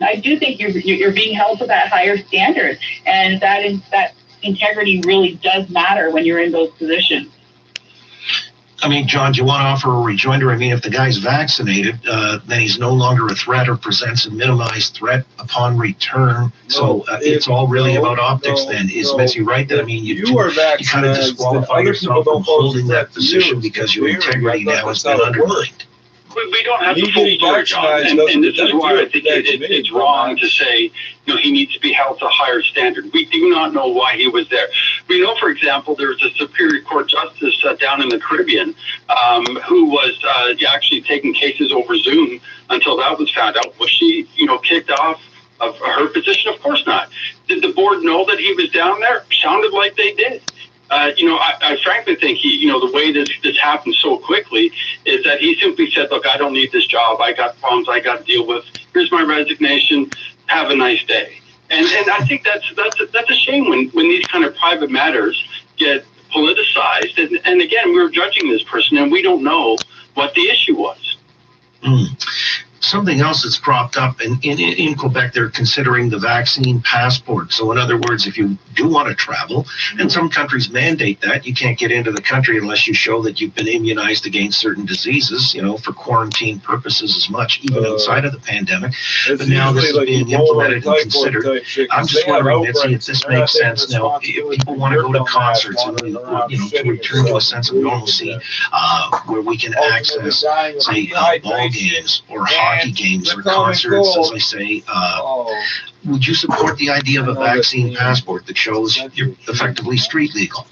I do think you're being held to that higher standard, and that integrity really does matter when you're in those positions. I mean, John, do you want to offer a rejoinder? I mean, if the guy's vaccinated, then he's no longer a threat or presents a minimized threat upon return. So it's all really about optics then. Is Missy right? That, I mean, you kind of disqualify yourself from holding that position because your integrity now has been undermined. We don't have the full story, John, and this is why I think it's wrong to say, he needs to be held to a higher standard. We do not know why he was there. We know, for example, there was a Superior Court justice down in the Caribbean who was actually taking cases over Zoom until that was found out. Was she, kicked off of her position? Of course not. Did the board know that he was down there? Sounded like they did. I frankly think the way this happened so quickly is that he simply said, look, I don't need this job. I got problems I got to deal with. Here's my resignation. Have a nice day. And I think that's a shame when these kind of private matters get politicized. And again, we're judging this person and we don't know what the issue was. Something else that's propped up, and in Quebec, they're considering the vaccine passport. So in other words, if you do want to travel, and some countries mandate that, you can't get into the country unless you show that you've been immunized against certain diseases, for quarantine purposes as much, even outside of the pandemic. But now this is being implemented and considered. I'm just wondering, Mitzi, if this makes sense now. If people want to go to concerts and to return to a sense of normalcy, where we can access, say, ball games or hockey games or concerts, as I say, would you support the idea of a vaccine passport that shows you're effectively street legal?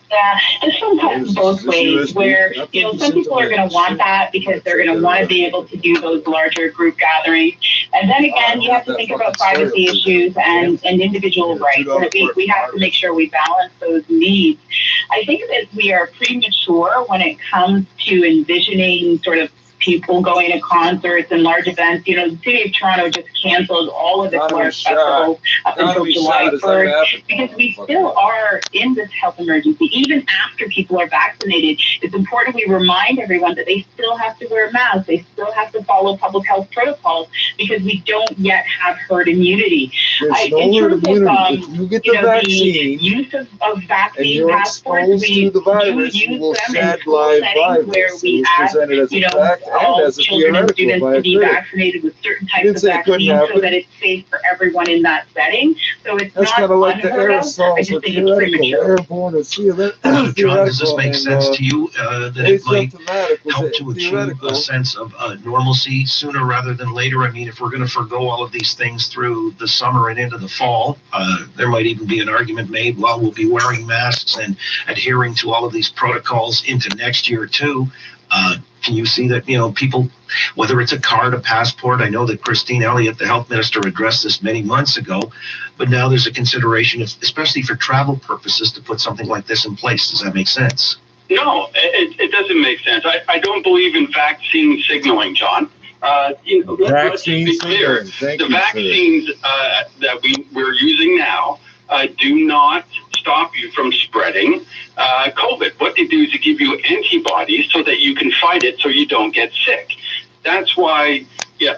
Yeah, it's sometimes both ways where, some people are going to want that because they're going to want to be able to do those larger group gatherings. And then again, you have to think about privacy issues and individual rights. We have to make sure we balance those needs. I think that we are premature when it comes to envisioning sort of people going to concerts and large events. The city of Toronto just canceled all of its large festivals up until July 1st because we still are in this health emergency. Even after people are vaccinated, it's important we remind everyone that they still have to wear masks. They still have to follow public health protocols because we don't yet have herd immunity. In terms of you get the vaccine, the use of vaccine passports, we do use them in school settings where we ask, all children and students to be vaccinated with certain types of vaccines so that it's safe for everyone in that setting. So it's not kind of like the unheard of. I just think it's premature. John, does this make sense to you that it might help to achieve a sense of normalcy sooner rather than later? I mean, if we're going to forego all of these things through the summer and into the fall, there might even be an argument made, well, we'll be wearing masks and adhering to all of these protocols into next year too. Can you see that, people, whether it's a card, a passport, I know that Christine Elliott, the health minister, addressed this many months ago, but now there's a consideration, especially for travel purposes, to put something like this in place. Does that make sense? No, it doesn't make sense. I don't believe in vaccine signaling, John. Let's be clear. The vaccines that we're using now do not stop you from spreading COVID. What they do is they give you antibodies so that you can fight it so you don't get sick. That's why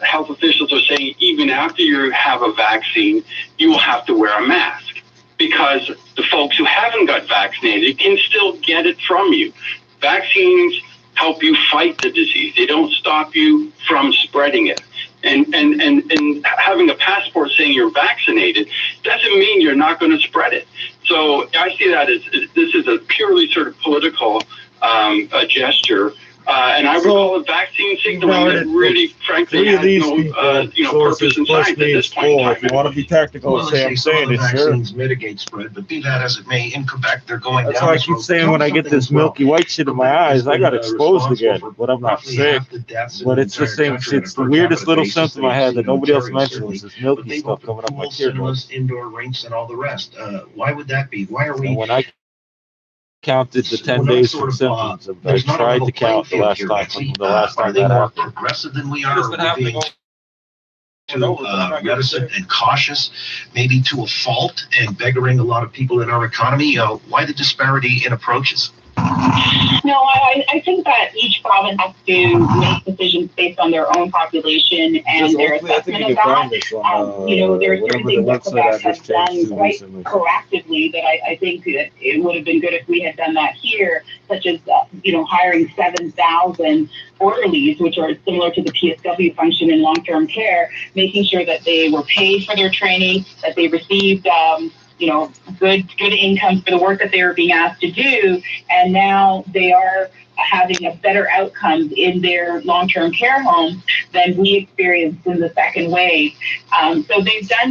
health officials are saying even after you have a vaccine, you will have to wear a mask because the folks who haven't got vaccinated can still get it from you. Vaccines help you fight the disease. They don't stop you from spreading it. And having a passport saying you're vaccinated doesn't mean you're not going to spread it. So I see that as this is a purely sort of political gesture And I recall a vaccine signaling that really, frankly, has no, purpose in science at this point in time. If you want to be technical, Well, say I'm saying it, sure. vaccines mitigate spread, but be that as it may, in Quebec, they're going That's down why I this keep road. saying when I get this milky white shit in my eyes, I got exposed again, but I'm not sick. But it's the same, it's the weirdest little symptom I had that nobody else mentioned was this milky stuff coming up my teardrops. Indoor rinks and all the rest. Why would that be? Why are we? And when I counted the 10 days from symptoms, I tried to count the last time that happened. Progressive than we are. Reticent and cautious, maybe to a fault, and beggaring a lot of people in our economy. Why the disparity in approaches? No, I think that each province has to make decisions based on their own population and their assessment of that. There are certain things that Quebec has done quite proactively that I think that it would have been good if we had done that here, such as, hiring 7,000 orderlies, which are similar to the PSW function in long-term care, making sure that they were paid for their training, that they received good income for the work that they were being asked to do, and now they are having a better outcome in their long-term care homes than we experienced in the second wave. So they've done